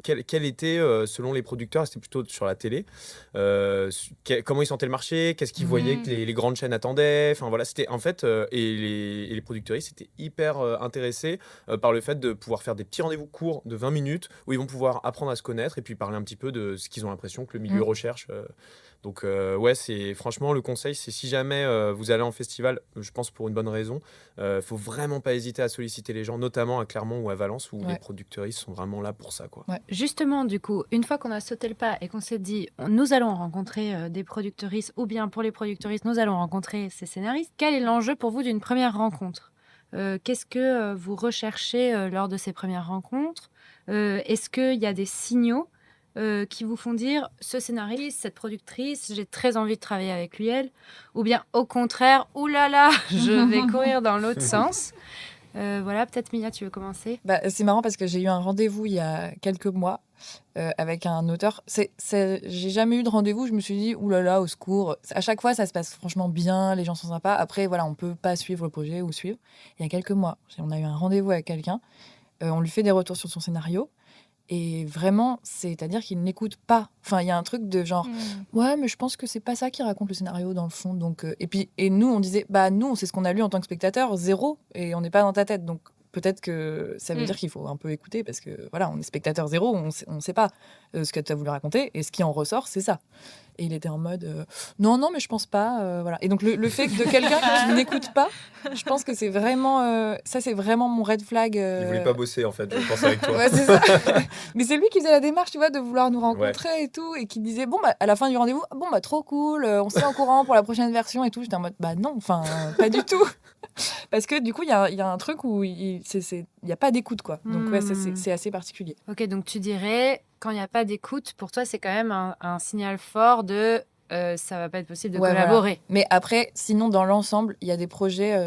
quel était, selon les producteurs, c'était plutôt sur la télé, comment ils sentaient le marché, qu'est-ce qu'ils voyaient que les grandes chaînes attendaient, enfin voilà, c'était en fait, et les producteuristes étaient hyper intéressés par le fait de pouvoir faire des petits rendez-vous courts de 20 minutes où ils vont pouvoir apprendre à se connaître et puis parler un petit peu de ce qu'ils ont l'impression que le milieu recherche. Donc ouais, c'est franchement le conseil, c'est si jamais vous allez en festival, je pense pour une bonne raison, faut vraiment pas hésiter à solliciter les gens, notamment à Clermont ou à Valence où les Ouais. producteuristes sont vraiment là pour ça, quoi. Justement, du coup, une fois qu'on a sauté le pas et qu'on s'est dit, nous allons rencontrer des producteuristes, ou bien pour les producteuristes, nous allons rencontrer ces scénaristes, quel est l'enjeu pour vous d'une première rencontre? Qu'est-ce que vous recherchez lors de ces premières rencontres? Est-ce qu'il y a des signaux qui vous font dire, ce scénariste, cette productrice, j'ai très envie de travailler avec lui, elle, ou bien au contraire, oulala, je vais courir dans l'autre sens. Voilà, peut-être Mia, tu veux commencer? Bah, c'est marrant parce que j'ai eu un rendez-vous il y a quelques mois avec un auteur. J'ai jamais eu de rendez-vous. Je me suis dit, oulala, au secours. À chaque fois, ça se passe franchement bien, les gens sont sympas. Après, voilà, on peut pas suivre le projet ou suivre. Il y a quelques mois, on a eu un rendez-vous avec quelqu'un. On lui fait des retours sur son scénario. Et vraiment, c'est-à-dire qu'il n'écoute pas. Enfin, il y a un truc de genre, ouais, mais je pense que c'est pas ça qui raconte le scénario dans le fond. Donc, et nous, on disait, bah nous, c'est ce qu'on a lu en tant que spectateur, zéro, et on n'est pas dans ta tête. Donc peut-être que ça veut dire qu'il faut un peu écouter parce que voilà, on est spectateur zéro, on sait pas ce que tu as voulu raconter, et ce qui en ressort, c'est ça. Et il était en mode non, non, mais je pense pas. Voilà. Et donc le fait de quelqu'un qui n'écoute pas, je pense que c'est vraiment ça, c'est vraiment mon red flag. Il voulait pas bosser en fait, je pense avec toi. Ouais, c'est ça. Mais c'est lui qui faisait la démarche, tu vois, de vouloir nous rencontrer et tout, et qui disait bon bah à la fin du rendez-vous, bon bah trop cool, on se tient au courant pour la prochaine version et tout. J'étais en mode bah non, enfin pas du tout. Parce que du coup il y a un truc où il y a pas d'écoute quoi. Donc ouais, c'est assez particulier. Ok, donc tu dirais, quand il n'y a pas d'écoute, pour toi, c'est quand même un signal fort de ça va pas être possible de Ouais, collaborer. voilà. Mais après, sinon dans l'ensemble, il y a des projets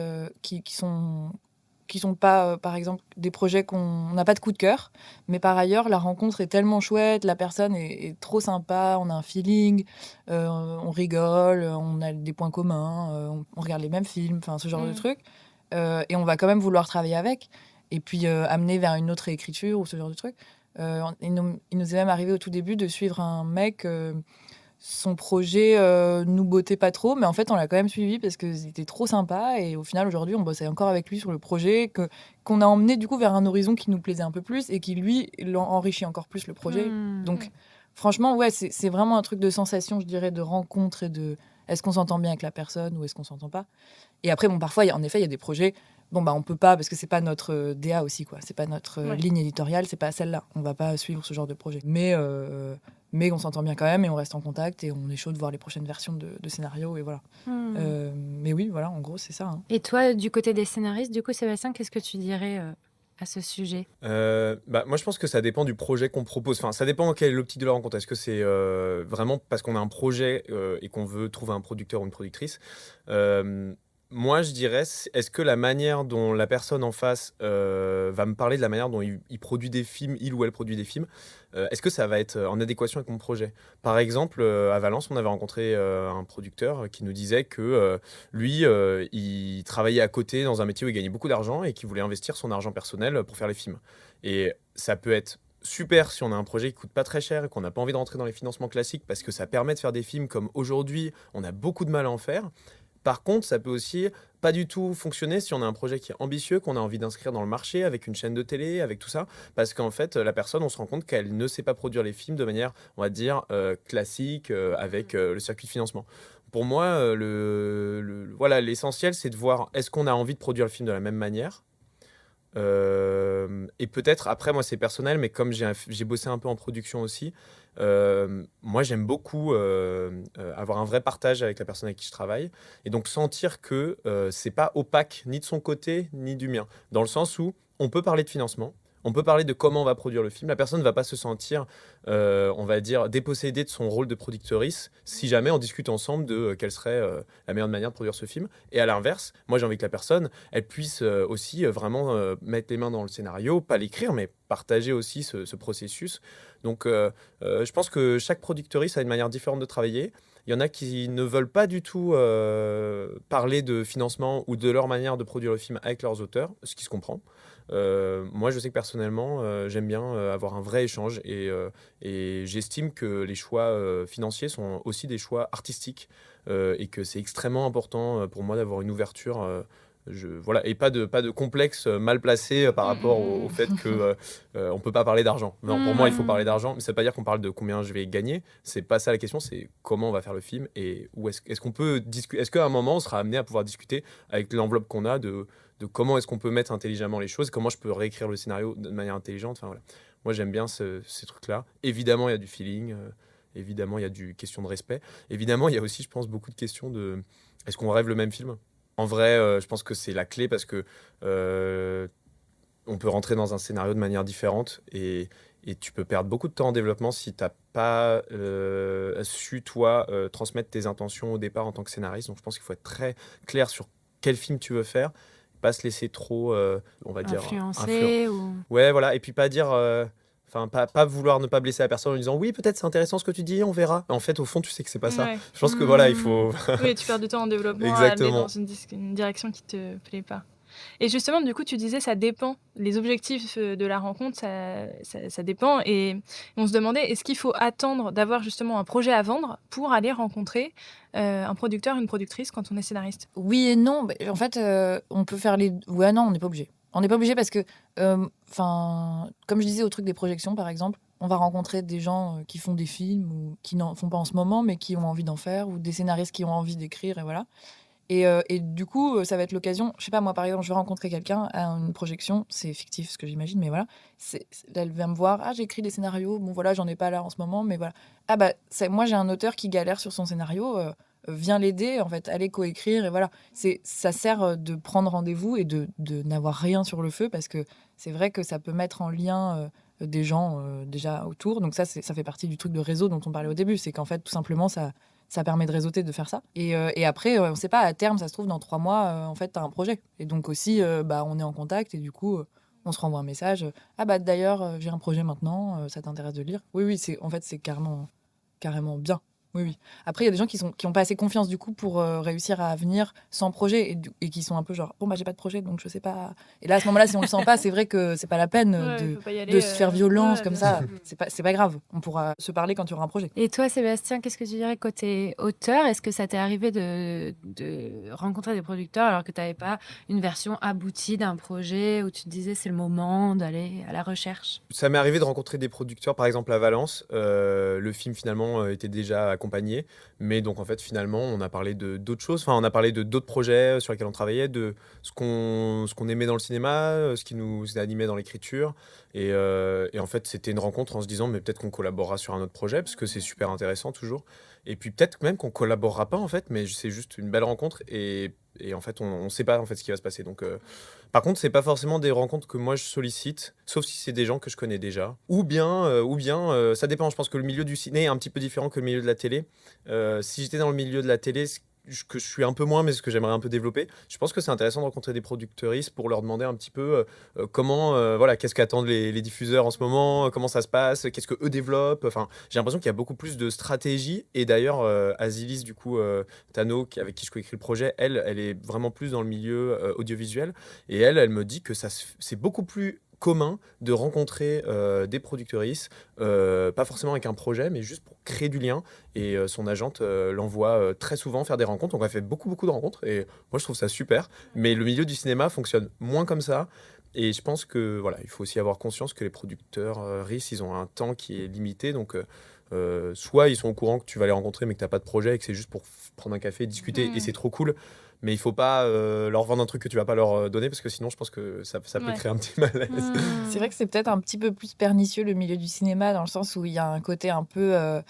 qui sont pas, par exemple, des projets qu'on n'a pas de coup de cœur, mais par ailleurs, la rencontre est tellement chouette, la personne est trop sympa, on a un feeling, on rigole, on a des points communs, on regarde les mêmes films, enfin ce genre de trucs, et on va quand même vouloir travailler avec, et puis amener vers une autre écriture ou ce genre de truc. Il nous est même arrivé au tout début de suivre un mec. Son projet nous bottait pas trop, mais en fait on l'a quand même suivi parce que c'était trop sympa, et au final aujourd'hui on bossait encore avec lui sur le projet qu'on a emmené du coup vers un horizon qui nous plaisait un peu plus et qui lui enrichit encore plus le projet. Donc franchement ouais, c'est vraiment un truc de sensation, je dirais, de rencontre, et de est-ce qu'on s'entend bien avec la personne ou est-ce qu'on s'entend pas. Et après bon, parfois en effet il y a des projets, bon bah on peut pas parce que c'est pas notre DA aussi quoi, c'est pas notre ligne éditoriale, c'est pas celle-là, on va pas suivre ce genre de projet, mais on s'entend bien quand même et on reste en contact et on est chaud de voir les prochaines versions de scénario, et voilà. Mais oui, voilà, en gros, c'est ça. Hein. Et toi, du côté des scénaristes, du coup, Sébastien, qu'est-ce que tu dirais à ce sujet? Bah, moi, je pense que ça dépend du projet qu'on propose. Enfin, ça dépend quelle est l'optique de la rencontre. Est-ce que c'est vraiment parce qu'on a un projet et qu'on veut trouver un producteur ou une productrice? Moi, je dirais, est-ce que la manière dont la personne en face va me parler de la manière dont il produit des films, il ou elle produit des films, est-ce que ça va être en adéquation avec mon projet? Par exemple, à Valence, on avait rencontré un producteur qui nous disait que lui, il travaillait à côté dans un métier où il gagnait beaucoup d'argent et qu'il voulait investir son argent personnel pour faire les films. Et ça peut être super si on a un projet qui coûte pas très cher et qu'on n'a pas envie de rentrer dans les financements classiques, parce que ça permet de faire des films comme aujourd'hui, on a beaucoup de mal à en faire. Par contre, ça peut aussi pas du tout fonctionner si on a un projet qui est ambitieux, qu'on a envie d'inscrire dans le marché, avec une chaîne de télé, avec tout ça, parce qu'en fait, la personne, on se rend compte qu'elle ne sait pas produire les films de manière, on va dire, classique, avec le circuit de financement. Pour moi, voilà, l'essentiel, c'est de voir est-ce qu'on a envie de produire le film de la même manière. Et peut-être, après, moi, c'est personnel, mais comme j'ai bossé un peu en production aussi, moi, j'aime beaucoup avoir un vrai partage avec la personne avec qui je travaille, et donc sentir que c'est pas opaque ni de son côté ni du mien, dans le sens où on peut parler de financement, on peut parler de comment on va produire le film. La personne ne va pas se sentir, on va dire, dépossédée de son rôle de productrice si jamais on discute ensemble de quelle serait la meilleure manière de produire ce film. Et à l'inverse, moi j'ai envie que la personne, elle puisse aussi vraiment mettre les mains dans le scénario, pas l'écrire, mais partager aussi ce processus. Donc je pense que chaque productrice a une manière différente de travailler. Il y en a qui ne veulent pas du tout parler de financement ou de leur manière de produire le film avec leurs auteurs, ce qui se comprend. Moi, je sais que personnellement, j'aime bien avoir un vrai échange, et j'estime que les choix financiers sont aussi des choix artistiques, et que c'est extrêmement important pour moi d'avoir une ouverture voilà, et pas de complexe mal placé par rapport au fait que on peut pas parler d'argent. Non, pour moi, il faut parler d'argent, mais ça veut pas dire qu'on parle de combien je vais gagner. C'est pas ça la question, c'est comment on va faire le film et où est-ce qu'on peut discuter. Est-ce qu'à un moment, on sera amené à pouvoir discuter avec l'enveloppe qu'on a de comment est-ce qu'on peut mettre intelligemment les choses, comment je peux réécrire le scénario de manière intelligente. Enfin, voilà. Moi, j'aime bien ces trucs-là. Évidemment, il y a du feeling. Évidemment, il y a du question de respect. Évidemment, il y a aussi, je pense, beaucoup de questions de est-ce qu'on rêve le même film ? En vrai, je pense que c'est la clé parce que on peut rentrer dans un scénario de manière différente et tu peux perdre beaucoup de temps en développement si tu n'as pas su, toi, transmettre tes intentions au départ en tant que scénariste. Donc, je pense qu'il faut être très clair sur quel film tu veux faire, pas se laisser trop, on va dire, influencer ou... Ouais, voilà, et puis pas dire... Enfin, pas vouloir ne pas blesser la personne en lui disant oui, peut-être c'est intéressant ce que tu dis, on verra. En fait, au fond, tu sais que c'est pas ça. Ouais. Je pense que voilà, il faut. Oui, tu perds du temps en développement Exactement. à aller dans une direction qui te plaît pas. Et justement, du coup, tu disais ça dépend. Les objectifs de la rencontre, ça dépend. Et on se demandait, est-ce qu'il faut attendre d'avoir justement un projet à vendre pour aller rencontrer un producteur, une productrice quand on est scénariste ? Oui et non. En fait, on peut faire les... Ouais, non, on n'est pas obligé. On n'est pas obligé parce que, comme je disais au truc des projections, par exemple, on va rencontrer des gens qui font des films ou qui n'en font pas en ce moment, mais qui ont envie d'en faire, ou des scénaristes qui ont envie d'écrire, et voilà. Et du coup, ça va être l'occasion. Je sais pas, moi, par exemple, je vais rencontrer quelqu'un à une projection, c'est fictif ce que j'imagine, mais voilà. Elle vient me voir, ah, j'écris des scénarios, bon voilà, j'en ai pas là en ce moment, mais voilà. Ah bah, moi, j'ai un auteur qui galère sur son scénario, viens l'aider, en fait, allez coécrire, et voilà. Ça sert de prendre rendez-vous et de n'avoir rien sur le feu, parce que c'est vrai que ça peut mettre en lien des gens déjà autour. Donc ça fait partie du truc de réseau dont on parlait au début, c'est qu'en fait, tout simplement, ça permet de réseauter, de faire ça. Et après, on ne sait pas, à terme, ça se trouve, dans 3 mois, en fait, tu as un projet. Et donc aussi, on est en contact et du coup, on se renvoie un message. Ah bah d'ailleurs, j'ai un projet maintenant, ça t'intéresse de lire ? Oui, en fait, c'est carrément bien. Oui, oui. Après, il y a des gens qui ont pas assez confiance du coup pour réussir à venir sans projet et qui sont un peu genre bon bah j'ai pas de projet donc je sais pas. Et là à ce moment-là, si on le sent pas, c'est vrai que c'est pas la peine de se faire violence comme ça. C'est pas grave. On pourra se parler quand il y aura un projet. Et toi, Sébastien, qu'est-ce que tu dirais côté auteur ? Est-ce que ça t'est arrivé de rencontrer des producteurs alors que tu n'avais pas une version aboutie d'un projet où tu te disais c'est le moment d'aller à la recherche ? Ça m'est arrivé de rencontrer des producteurs, par exemple à Valence. Le film finalement était déjà accompagné, mais donc en fait finalement on a parlé de d'autres choses. Enfin, on a parlé de d'autres projets sur lesquels on travaillait, de ce qu'on aimait dans le cinéma, ce qui nous animait dans l'écriture. Et en fait c'était une rencontre en se disant mais peut-être qu'on collaborera sur un autre projet parce que c'est super intéressant toujours. Et puis peut-être même qu'on collaborera pas en fait, mais c'est juste une belle rencontre et en fait on sait pas en fait ce qui va se passer. Donc par contre, c'est pas forcément des rencontres que moi je sollicite, sauf si c'est des gens que je connais déjà. Ou bien, ça dépend. Je pense que le milieu du ciné est un petit peu différent que le milieu de la télé. Si j'étais dans le milieu de la télé, que je suis un peu moins, mais ce que j'aimerais un peu développer, je pense que c'est intéressant de rencontrer des producteuristes pour leur demander un petit peu comment, voilà, qu'est-ce qu'attendent les diffuseurs en ce moment, comment ça se passe, qu'est-ce que eux développent. Enfin, j'ai l'impression qu'il y a beaucoup plus de stratégie. Et d'ailleurs, Azilis, du coup, Tano, avec qui je coécris le projet, elle est vraiment plus dans le milieu audiovisuel. Et elle me dit que c'est beaucoup plus commun de rencontrer des productrices, pas forcément avec un projet, mais juste pour créer du lien. Et son agente l'envoie très souvent faire des rencontres. Donc, elle fait beaucoup de rencontres. Et moi, je trouve ça super. Mais le milieu du cinéma fonctionne moins comme ça. Et je pense que voilà, il faut aussi avoir conscience que les producteurs RIS, ils ont un temps qui est limité. Donc, soit ils sont au courant que tu vas les rencontrer, mais que tu n'as pas de projet et que c'est juste pour prendre un café, discuter. Et c'est trop cool. Mais il faut pas leur vendre un truc que tu vas pas leur donner parce que sinon je pense que ça peut créer un petit malaise. C'est vrai que c'est peut-être un petit peu plus pernicieux le milieu du cinéma dans le sens où il y a un côté un peu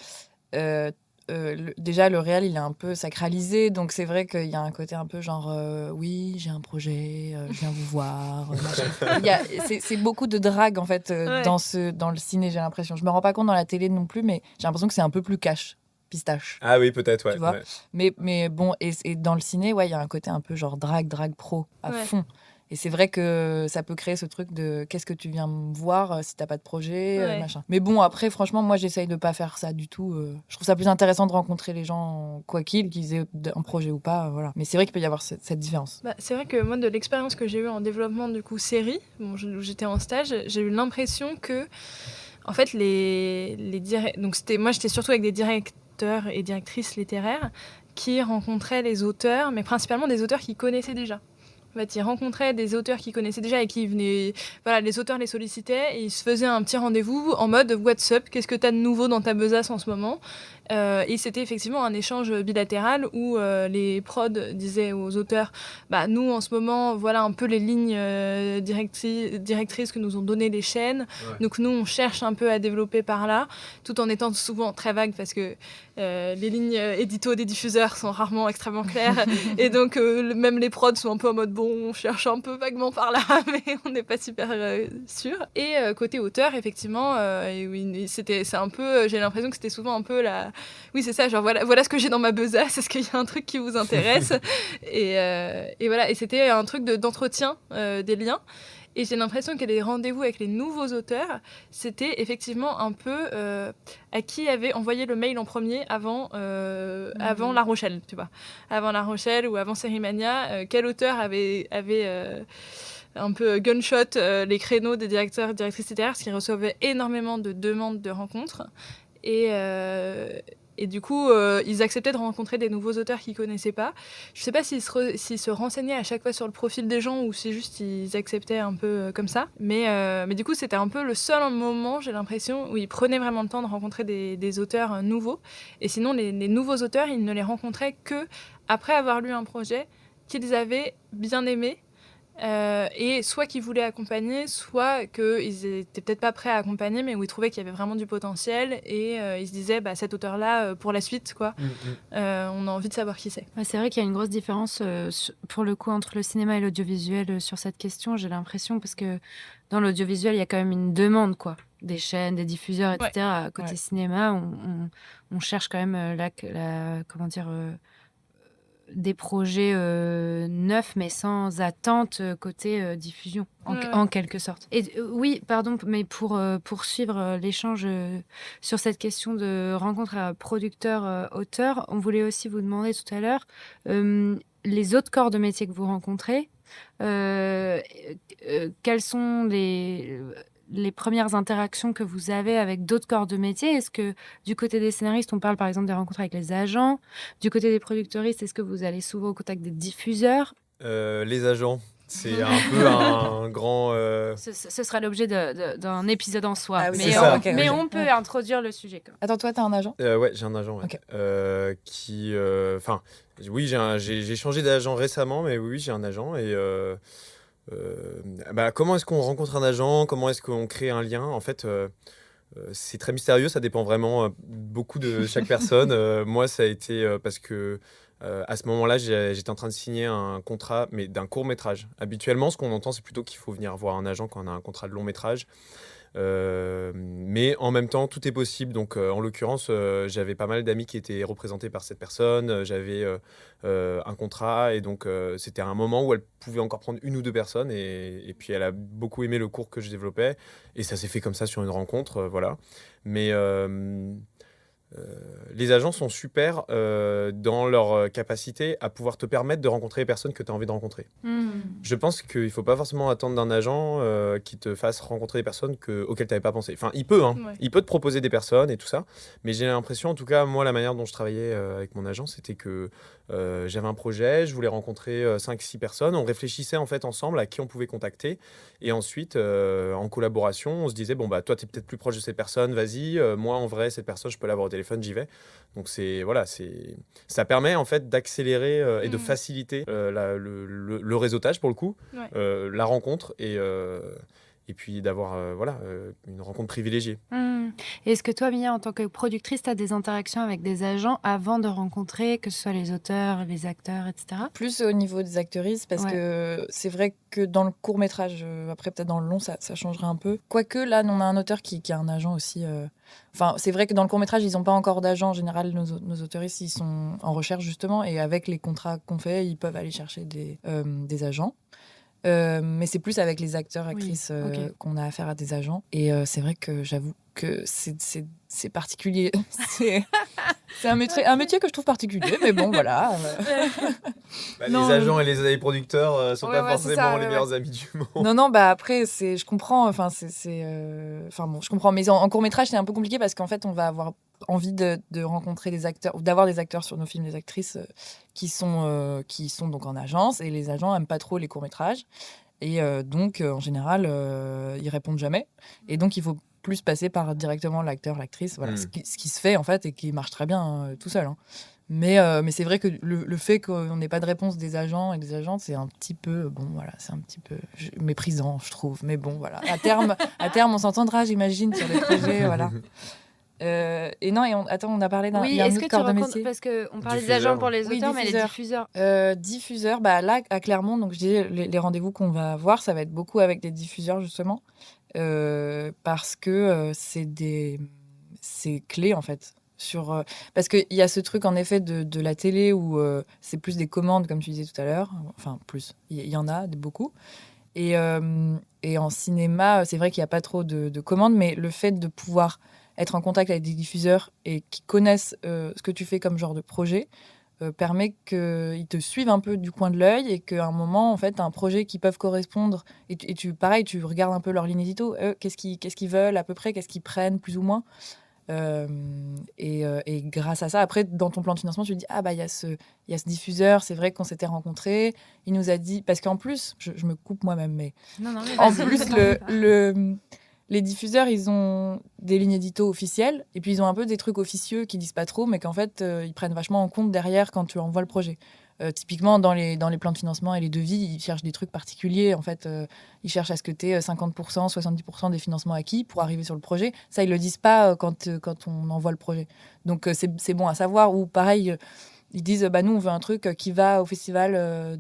déjà le réel il est un peu sacralisé, donc c'est vrai qu'il y a un côté un peu genre oui j'ai un projet, je viens vous voir. C'est beaucoup de drague en fait dans le ciné, j'ai l'impression. Je me rends pas compte dans la télé non plus, mais j'ai l'impression que c'est un peu plus cash. Pistache. Ah oui, peut-être, ouais. Tu vois, ouais. Mais bon, et dans le ciné, il y a un côté un peu genre drague pro à fond. Et c'est vrai que ça peut créer ce truc de qu'est-ce que tu viens me voir si t'as pas de projet, machin. Mais bon, après, franchement, moi, j'essaye de pas faire ça du tout. Je trouve ça plus intéressant de rencontrer les gens, quoi qu'ils aient un projet ou pas, voilà. Mais c'est vrai qu'il peut y avoir cette différence. C'est vrai que moi, de l'expérience que j'ai eue en développement, du coup, série, où j'étais en stage, j'ai eu l'impression que, en fait, donc moi, j'étais surtout avec des directeurs et directrices littéraires qui rencontraient les auteurs, mais principalement des auteurs qu'ils connaissaient déjà. En fait, ils rencontraient des auteurs qu'ils connaissaient déjà et qui venaient... Voilà, les auteurs les sollicitaient et ils se faisaient un petit rendez-vous en mode « What's up ? Qu'est-ce que tu as de nouveau dans ta besace en ce moment ?» Et c'était effectivement un échange bilatéral où les prods disaient aux auteurs « Nous, en ce moment, voilà un peu les lignes directrices que nous ont données les chaînes. Donc nous, on cherche un peu à développer par là, tout en étant souvent très vague parce que les lignes édito des diffuseurs sont rarement extrêmement claires. Et donc, même les prods sont un peu en mode « Bon, on cherche un peu vaguement par là, mais on n'est pas super sûr. » Et côté auteur, effectivement, c'est un peu... J'ai l'impression que c'était souvent un peu la... Oui, c'est ça, genre voilà ce que j'ai dans ma besace, est-ce qu'il y a un truc qui vous intéresse et voilà, et c'était un truc d'entretien des liens. Et j'ai l'impression que les rendez-vous avec les nouveaux auteurs, c'était effectivement un peu à qui avait envoyé le mail en premier avant La Rochelle, tu vois. Avant La Rochelle ou avant Sérimania, quel auteur avait un peu gunshot les créneaux des directeurs et directrices littéraires, parce qu'ils recevaient énormément de demandes de rencontres. Et du coup, ils acceptaient de rencontrer des nouveaux auteurs qu'ils ne connaissaient pas. Je ne sais pas s'ils se renseignaient à chaque fois sur le profil des gens ou si juste ils acceptaient un peu comme ça. Mais du coup, c'était un peu le seul moment, j'ai l'impression, où ils prenaient vraiment le temps de rencontrer des auteurs nouveaux. Et sinon, les nouveaux auteurs, ils ne les rencontraient que après avoir lu un projet qu'ils avaient bien aimé. Et soit qu'ils voulaient accompagner, soit qu'ils étaient peut-être pas prêts à accompagner, mais où ils trouvaient qu'il y avait vraiment du potentiel et ils se disaient cet auteur-là pour la suite, quoi. On a envie de savoir qui c'est. C'est vrai qu'il y a une grosse différence pour le coup entre le cinéma et l'audiovisuel sur cette question, j'ai l'impression, parce que dans l'audiovisuel, il y a quand même une demande, quoi. Des chaînes, des diffuseurs, etc. Ouais. Côté cinéma, on cherche quand même des projets neufs mais sans attente côté diffusion en quelque sorte. Et oui, pardon, mais pour poursuivre l'échange sur cette question de rencontre producteur-auteur, on voulait aussi vous demander tout à l'heure les autres corps de métier que vous rencontrez, quels sont les premières interactions que vous avez avec d'autres corps de métier? Est-ce que du côté des scénaristes, on parle par exemple des rencontres avec les agents? Du côté des producteuristes, est-ce que vous allez souvent au contact des diffuseurs? Les agents, c'est un peu un grand... Ce sera l'objet d'un épisode en soi. Ah oui, mais on peut introduire le sujet. Attends, toi, t'as un agent? Ouais, j'ai un agent. Ouais. Okay. Oui, j'ai changé d'agent récemment, mais oui, j'ai un agent. Et comment est-ce qu'on rencontre un agent? Comment est-ce qu'on crée un lien? En fait, c'est très mystérieux, ça dépend vraiment beaucoup de chaque personne. Moi, ça a été parce que à ce moment-là, j'étais en train de signer un contrat, mais d'un court-métrage. Habituellement, ce qu'on entend, c'est plutôt qu'il faut venir voir un agent quand on a un contrat de long-métrage. Mais en même temps, tout est possible. Donc, en l'occurrence, j'avais pas mal d'amis qui étaient représentés par cette personne. J'avais un contrat et donc c'était un moment où elle pouvait encore prendre une ou deux personnes. Et puis, elle a beaucoup aimé le cours que je développais. Et ça s'est fait comme ça sur une rencontre. Voilà. Mais les agents sont super dans leur capacité à pouvoir te permettre de rencontrer les personnes que tu as envie de rencontrer. Je pense qu'il ne faut pas forcément attendre d'un agent qui te fasse rencontrer des personnes auxquelles tu n'avais pas pensé. Enfin, il peut, il peut te proposer des personnes et tout ça, mais j'ai l'impression, en tout cas, moi, la manière dont je travaillais avec mon agent, c'était que j'avais un projet, je voulais rencontrer 5-6 personnes, on réfléchissait en fait ensemble à qui on pouvait contacter, et ensuite, en collaboration, on se disait, bon, toi, tu es peut-être plus proche de cette personne, vas-y, moi, en vrai, cette personne, je peux l'avoir au téléphone, j'y vais. Donc ça permet en fait d'accélérer et de faciliter le réseautage pour le coup, la rencontre et puis d'avoir une rencontre privilégiée. Est-ce que toi, Mia, en tant que productrice, tu as des interactions avec des agents avant de rencontrer, que ce soit les auteurs, les acteurs, etc. Plus au niveau des actrices, parce que c'est vrai que dans le court-métrage, après peut-être dans le long, ça changerait un peu. Quoique là, on a un auteur qui a un agent aussi. Enfin, c'est vrai que dans le court-métrage, ils n'ont pas encore d'agent. En général, nos auteuristes, ils sont en recherche justement, et avec les contrats qu'on fait, ils peuvent aller chercher des agents. Mais c'est plus avec les acteurs, actrices qu'on a affaire à des agents. Et c'est vrai que j'avoue que c'est particulier. c'est un métier que je trouve particulier, mais bon, voilà. Les agents et les producteurs sont pas forcément les meilleurs amis du monde. Non, après, je comprends. Enfin, je comprends. Mais en court-métrage, c'est un peu compliqué parce qu'en fait, on va avoir envie de rencontrer des acteurs, ou d'avoir des acteurs sur nos films, des actrices qui sont donc en agence, et les agents n'aiment pas trop les courts-métrages. Et donc, en général, ils répondent jamais. Et donc, il faut plus passer par directement l'acteur, l'actrice. Voilà, ce qui se fait, en fait, et qui marche très bien tout seul. Hein. Mais c'est vrai que le fait qu'on n'ait pas de réponse des agents et des agentes, c'est un petit peu, c'est un petit peu méprisant, je trouve. Mais bon, voilà. À terme, on s'entendra, j'imagine, sur les projets, voilà. Attends, on a parlé d'un autre corps de métier. Parce qu'on parlait des Diffuseur. agents pour les auteurs, mais les diffuseurs. Diffuseurs, là, à Clermont, donc je dis les rendez-vous qu'on va avoir, ça va être beaucoup avec des diffuseurs, justement, parce que c'est clé, en fait. Parce qu'il y a ce truc, en effet, de la télé où c'est plus des commandes, comme tu disais tout à l'heure. Enfin, plus. Il y en a beaucoup. Et en cinéma, c'est vrai qu'il n'y a pas trop de commandes, mais le fait de pouvoir être en contact avec des diffuseurs et qui connaissent ce que tu fais comme genre de projet permet qu'ils te suivent un peu du coin de l'œil et qu'à un moment, en fait, tu as un projet qui peuvent correspondre. Et tu regardes un peu leur ligne édito. Qu'est-ce qu'ils veulent à peu près, qu'est-ce qu'ils prennent plus ou moins. Et grâce à ça, après, dans ton plan de financement, tu te dis, il y a ce diffuseur, c'est vrai qu'on s'était rencontrés, il nous a dit, parce qu'en plus, je me coupe moi-même, mais Non, mais en plus, les diffuseurs, ils ont des lignes édito officielles, et puis ils ont un peu des trucs officieux qui disent pas trop, mais qu'en fait, ils prennent vachement en compte derrière quand tu envoies le projet. Typiquement, dans les plans de financement et les devis, ils cherchent des trucs particuliers. En fait, ils cherchent à ce que tu aies 50%, 70% des financements acquis pour arriver sur le projet. Ça, ils le disent pas quand on envoie le projet. Donc, c'est bon à savoir. Ou pareil, ils disent, nous, on veut un truc qui va au festival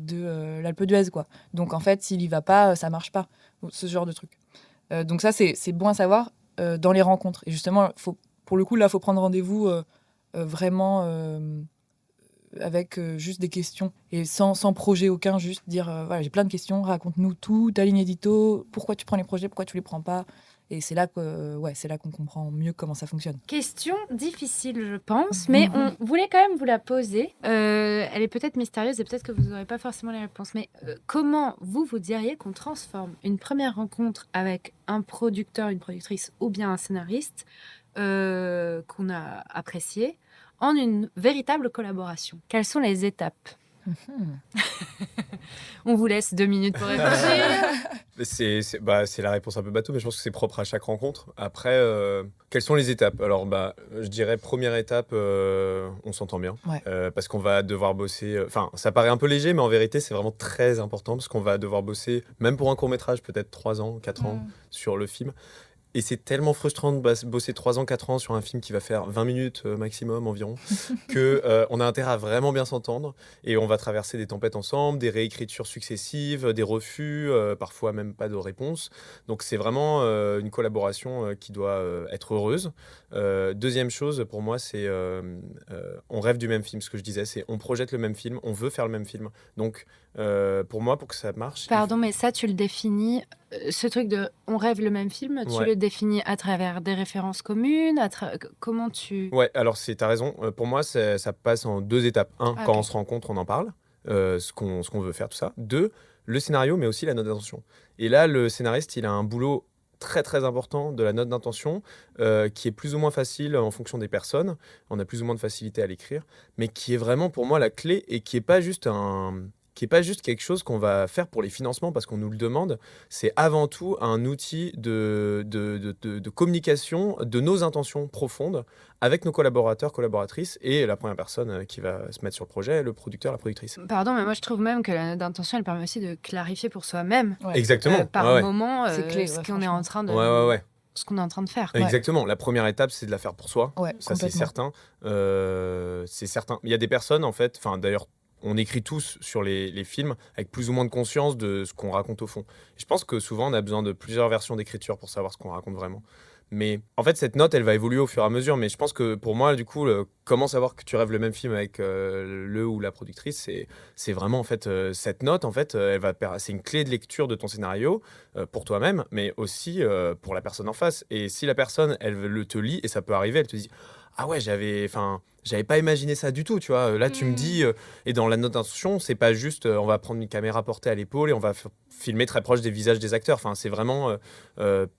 de l'Alpe d'Huez, quoi. Donc, en fait, s'il y va pas, ça marche pas. Ce genre de truc. Donc ça, c'est bon à savoir dans les rencontres. Et justement, pour le coup, là, il faut prendre rendez-vous vraiment... avec juste des questions et sans projet aucun, juste dire voilà, j'ai plein de questions, raconte-nous tout, ta ligne édito, pourquoi tu prends les projets, pourquoi tu les prends pas. Et c'est là qu'on comprend mieux comment ça fonctionne. Question difficile, je pense, mais on voulait quand même vous la poser. Elle est peut-être mystérieuse et peut-être que vous n'aurez pas forcément les réponses, mais comment vous diriez qu'on transforme une première rencontre avec un producteur, une productrice ou bien un scénariste qu'on a apprécié en une véritable collaboration? Quelles sont les étapes? On vous laisse 2 minutes pour réfléchir. C'est la réponse un peu bateau, mais je pense que c'est propre à chaque rencontre. Après, quelles sont les étapes? Alors, je dirais première étape, on s'entend bien. Ouais. Parce qu'on va devoir bosser... Enfin, ça paraît un peu léger, mais en vérité, c'est vraiment très important parce qu'on va devoir bosser, même pour un court-métrage, peut-être 3 ans, 4 ans sur le film. Et c'est tellement frustrant de bosser 3 ans, 4 ans sur un film qui va faire 20 minutes maximum environ, qu'on a intérêt à vraiment bien s'entendre. Et on va traverser des tempêtes ensemble, des réécritures successives, des refus, parfois même pas de réponse. Donc c'est vraiment une collaboration qui doit être heureuse. Deuxième chose, pour moi, c'est on rêve du même film. Ce que je disais, c'est on projette le même film, on veut faire le même film. Donc pour moi, pour que ça marche... Pardon, mais ça, tu le définis... Ce truc de on rêve le même film, tu le définis à travers des références communes, comment tu... Ouais, alors t'as raison. Pour moi, ça passe en 2 étapes. 1, quand on se rencontre, on en parle, ce qu'on veut faire, tout ça. 2, le scénario, mais aussi la note d'intention. Et là, le scénariste, il a un boulot très très important de la note d'intention, qui est plus ou moins facile en fonction des personnes. On a plus ou moins de facilité à l'écrire, mais qui est vraiment pour moi la clé et qui est pas juste quelque chose qu'on va faire pour les financements parce qu'on nous le demande. C'est avant tout un outil de communication de nos intentions profondes avec nos collaborateurs, collaboratrices et la première personne qui va se mettre sur le projet, le producteur, la productrice. Pardon, mais moi je trouve même que la note d'intention, elle permet aussi de clarifier pour soi-même. Ouais. Exactement. Par moment, c'est clé, ce qu'on est en train de... Ce qu'on est en train de faire. Exactement. La première étape, c'est de la faire pour soi. Ouais, ça, c'est certain. C'est certain. Il y a des personnes, en fait, d'ailleurs, on écrit tous sur les films avec plus ou moins de conscience de ce qu'on raconte au fond. Et je pense que souvent, on a besoin de plusieurs versions d'écriture pour savoir ce qu'on raconte vraiment. Mais en fait, cette note, elle va évoluer au fur et à mesure. Mais je pense que pour moi, du coup, comment savoir que tu rêves le même film avec le ou la productrice, c'est vraiment en fait cette note. En fait, c'est une clé de lecture de ton scénario pour toi-même, mais aussi pour la personne en face. Et si la personne, elle te lit, et ça peut arriver, elle te dit ah ouais, j'avais pas imaginé ça du tout, tu vois. Là, tu me dis, et dans la note d'intention, c'est pas juste, on va prendre une caméra portée à l'épaule et on va filmer très proche des visages des acteurs. Enfin, c'est vraiment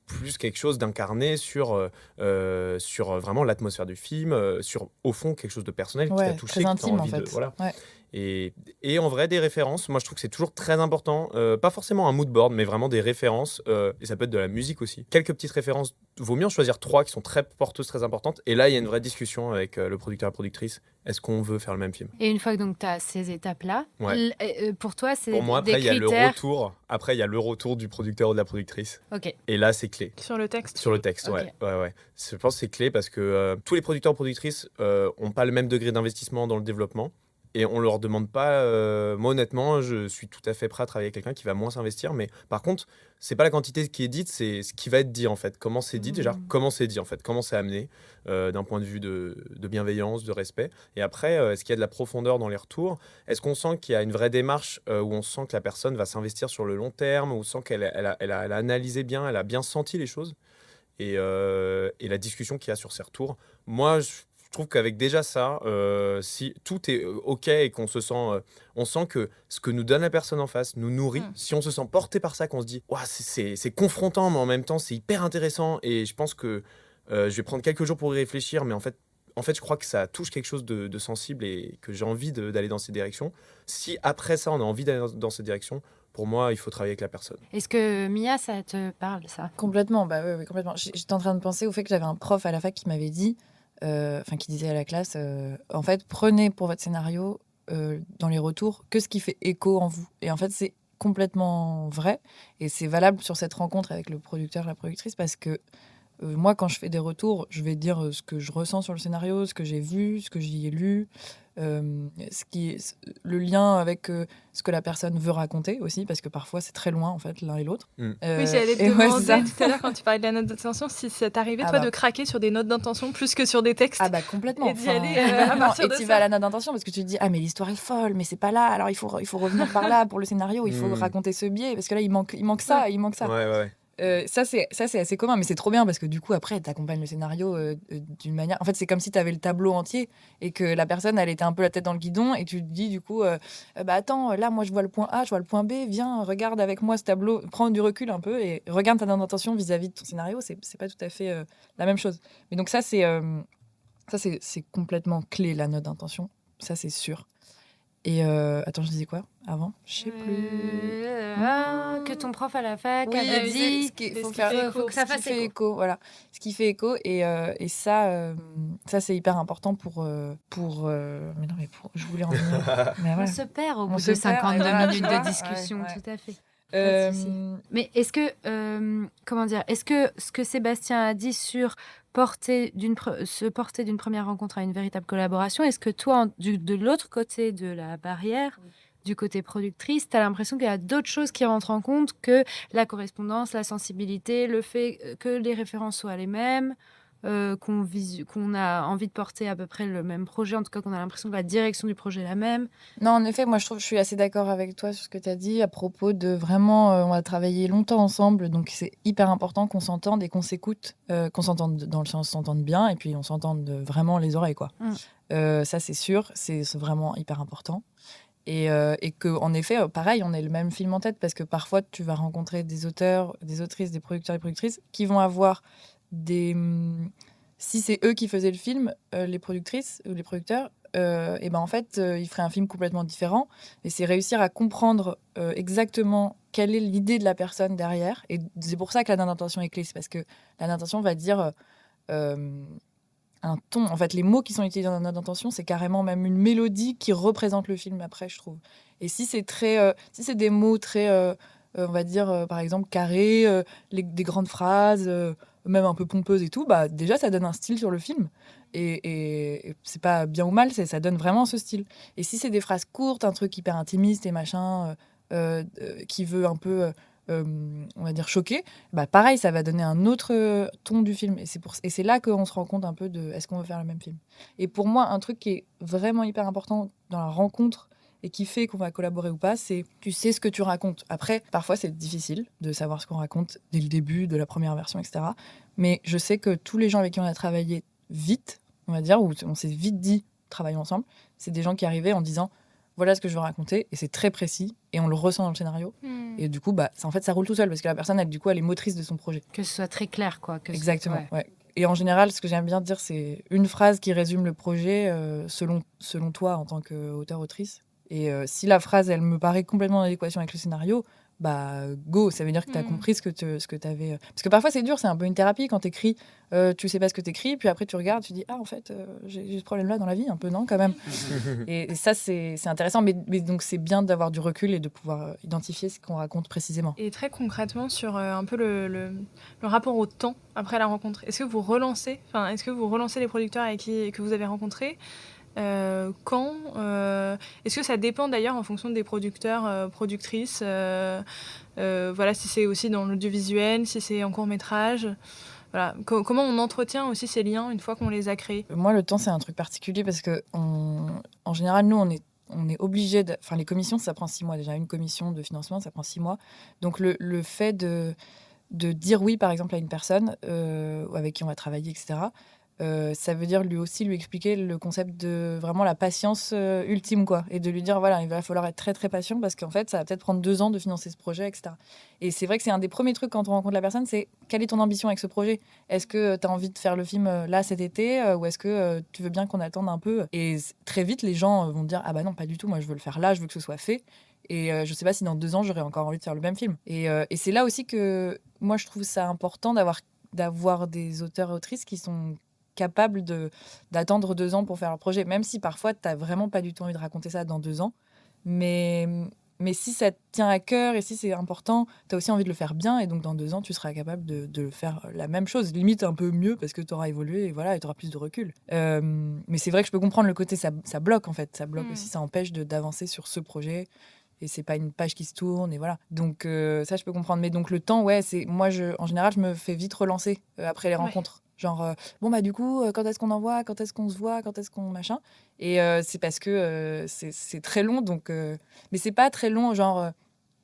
plus quelque chose d'incarné sur vraiment l'atmosphère du film, sur, au fond, quelque chose de personnel qui t'a Ouais, touché, très que t'as intime en envie de... fait. Voilà. Ouais. Et en vrai, des références, moi je trouve que c'est toujours très important, pas forcément un mood board, mais vraiment des références, et ça peut être de la musique aussi. Quelques petites références, vaut mieux en choisir 3 qui sont très porteuses, très importantes, et là il y a une vraie discussion avec le producteur et la productrice, est-ce qu'on veut faire le même film? Et une fois que tu as ces étapes-là, Ouais. pour toi, c'est Pour moi, des après il y a le critères. retour, du producteur ou de la productrice, Ok. et là c'est clé. Sur le texte. Sur le texte, Ok. ouais. Je pense que c'est clé parce que tous les producteurs et productrices ont pas le même degré d'investissement dans le développement. Et on leur demande pas. Moi, honnêtement, je suis tout à fait prêt à travailler avec quelqu'un qui va moins s'investir. Mais par contre, c'est pas la quantité qui est dite, c'est ce qui va être dit en fait. Comment c'est dit déjà? Comment c'est dit en fait? Comment c'est amené d'un point de vue de bienveillance, de respect? Et après, est-ce qu'il y a de la profondeur dans les retours? Est-ce qu'on sent qu'il y a une vraie démarche où on sent que la personne va s'investir sur le long terme, où on sent qu'elle elle a analysé bien, elle a bien senti les choses? Et la discussion qu'il y a sur ces retours. Moi, je trouve qu'avec déjà ça, si tout est OK et qu'on se sent, on sent que ce que nous donne la personne en face nous nourrit, si on se sent porté par ça, qu'on se dit, ouah, c'est confrontant, mais en même temps, c'est hyper intéressant. Et je pense que je vais prendre quelques jours pour y réfléchir, mais en fait, je crois que ça touche quelque chose de sensible et que j'ai envie d'aller dans ces directions. Si après ça, on a envie d'aller dans ces directions, pour moi, il faut travailler avec la personne. Est-ce que Mia, ça te parle, ça? Complètement, bah oui, complètement. J'étais en train de penser au fait que j'avais un prof à la fac qui m'avait dit, qui disait à la classe, en fait, prenez pour votre scénario dans les retours que ce qui fait écho en vous. Et en fait, c'est complètement vrai. Et c'est valable sur cette rencontre avec le producteur, la productrice, parce que moi, quand je fais des retours, je vais dire ce que je ressens sur le scénario, ce que j'ai vu, ce que j'y ai lu, le lien avec ce que la personne veut raconter aussi, parce que parfois c'est très loin en fait l'un et l'autre. Oui, j'allais te et ouais, demander c'est ça. tout à l'heure quand tu parlais de la note d'intention si ça t'arrivait Ah toi bah. de craquer sur des notes d'intention plus que sur des textes. Ah bah complètement. Et d'y aller, à complètement. partir Et de tu ça. vas à la note d'intention parce que tu te dis ah mais l'histoire est folle, mais c'est pas là, alors il faut revenir par là pour le scénario, il faut raconter ce biais parce que là il manque ça, il manque ça. Ouais. Ça c'est assez commun, mais c'est trop bien parce que du coup après t'accompagnes le scénario d'une manière. En fait c'est comme si t'avais le tableau entier et que la personne elle était un peu la tête dans le guidon et tu te dis du coup bah attends là moi je vois le point A, je vois le point B, viens regarde avec moi ce tableau, prends du recul un peu et regarde ta intention vis-à-vis de ton scénario, c'est pas tout à fait la même chose. Mais donc ça c'est complètement clé la note d'intention, ça c'est sûr. Et attends, je disais quoi avant? Je sais plus. Que ton prof à la fac Oui, avait dit faut que ça fasse écho. Voilà, ce qui fait écho et ça c'est hyper important pour mais non mais je voulais en venir. Mais On voilà. se perd au On bout se de perd, 52 et voilà, minutes tu vois. de discussion, Ouais. tout à fait. Pas de souci. Mais est-ce que, est-ce que ce que Sébastien a dit sur se porter d'une première rencontre à une véritable collaboration, est-ce que toi, de l'autre côté de la barrière, du côté productrice, tu as l'impression qu'il y a d'autres choses qui rentrent en compte que la correspondance, la sensibilité, le fait que les références soient les mêmes, qu'on a envie de porter à peu près le même projet, en tout cas qu'on a l'impression que la direction du projet est la même? Non, en effet, moi je suis assez d'accord avec toi sur ce que tu as dit à propos de vraiment, on va travailler longtemps ensemble, donc c'est hyper important qu'on s'entende et qu'on s'écoute, qu'on s'entende dans le sens s'entende bien et puis on s'entende vraiment les oreilles, quoi. Ça c'est sûr, c'est vraiment hyper important. Et que en effet, pareil, on ait le même film en tête parce que parfois tu vas rencontrer des auteurs, des autrices, des producteurs et productrices qui vont avoir si c'est eux qui faisaient le film, les productrices ou les producteurs, et ben en fait, ils feraient un film complètement différent. Et c'est réussir à comprendre exactement quelle est l'idée de la personne derrière. Et c'est pour ça que la note d'intention est clé. C'est parce que la note d'intention va dire un ton. En fait, les mots qui sont utilisés dans la note d'intention, c'est carrément même une mélodie qui représente le film après, je trouve. Et si c'est si c'est des mots très, on va dire, par exemple, carrés, des grandes phrases, même un peu pompeuses et tout, bah déjà, ça donne un style sur le film. Et c'est pas bien ou mal, ça donne vraiment ce style. Et si c'est des phrases courtes, un truc hyper intimiste et machin, qui veut un peu, on va dire, choquer, bah pareil, ça va donner un autre ton du film. Et c'est là qu'on se rend compte un peu de est-ce qu'on veut faire le même film. Et pour moi, un truc qui est vraiment hyper important dans la rencontre et qui fait qu'on va collaborer ou pas, c'est tu sais ce que tu racontes. Après, parfois, c'est difficile de savoir ce qu'on raconte dès le début de la première version, etc. Mais je sais que tous les gens avec qui on a travaillé vite, on va dire, où on s'est vite dit travaillons ensemble. C'est des gens qui arrivaient en disant voilà ce que je veux raconter, et c'est très précis, et on le ressent dans le scénario. Et du coup, ça roule tout seul, parce que la personne, elle est motrice de son projet. Que ce soit très clair, quoi. Exactement, ouais. Et en général, ce que j'aime bien dire, c'est une phrase qui résume le projet selon toi en tant qu'auteur-autrice. Et si la phrase, elle me paraît complètement en adéquation avec le scénario, go, ça veut dire que tu as compris ce que tu avais. Parce que parfois, c'est dur, c'est un peu une thérapie quand tu écris, tu sais pas ce que tu écris, puis après tu regardes, tu dis en fait, j'ai ce problème-là dans la vie, un peu, non, quand même. et ça, c'est intéressant, mais donc c'est bien d'avoir du recul et de pouvoir identifier ce qu'on raconte précisément. Et très concrètement, sur un peu le rapport au temps après la rencontre, est-ce que vous relancez les producteurs que vous avez rencontrés quand est-ce que ça dépend d'ailleurs en fonction des producteurs, productrices, si c'est aussi dans l'audiovisuel, si c'est en court-métrage, voilà. Comment on entretient aussi ces liens une fois qu'on les a créés? Moi, le temps, c'est un truc particulier parce que en général, nous, on est obligé de... Enfin, les commissions, ça prend 6 mois. Déjà, une commission de financement, ça prend 6 mois. Donc, le fait de dire oui, par exemple, à une personne avec qui on va travailler, etc., ça veut dire lui aussi lui expliquer le concept de vraiment la patience ultime, quoi. Et de lui dire, voilà, il va falloir être très, très patient parce qu'en fait, ça va peut-être prendre 2 ans de financer ce projet, etc. Et c'est vrai que c'est un des premiers trucs quand on rencontre la personne, c'est quelle est ton ambition avec ce projet? Est-ce que tu as envie de faire le film là cet été ou est-ce que tu veux bien qu'on attende un peu? Et très vite, les gens vont dire, ah bah non, pas du tout, moi je veux le faire là, je veux que ce soit fait. Et je sais pas si dans 2 ans, j'aurai encore envie de faire le même film. Et c'est là aussi que moi, je trouve ça important d'avoir des auteurs et autrices qui sont capables d'attendre 2 ans pour faire leur projet, même si parfois, tu n'as vraiment pas du tout envie de raconter ça dans 2 ans. Mais si ça te tient à cœur et si c'est important, tu as aussi envie de le faire bien. Et donc, dans 2 ans, tu seras capable de faire la même chose, limite un peu mieux parce que tu auras évolué et voilà, tu auras plus de recul. Mais c'est vrai que je peux comprendre le côté, ça bloque en fait. Ça bloque aussi, ça empêche d'avancer sur ce projet. Et c'est pas une page qui se tourne, et voilà. Donc ça, je peux comprendre. Mais donc le temps, ouais, en général, je me fais vite relancer après les rencontres. Genre, du coup, quand est-ce qu'on envoie? Quand est-ce qu'on se voit? Quand est-ce qu'on machin? Et c'est parce que c'est très long, donc... mais c'est pas très long, genre...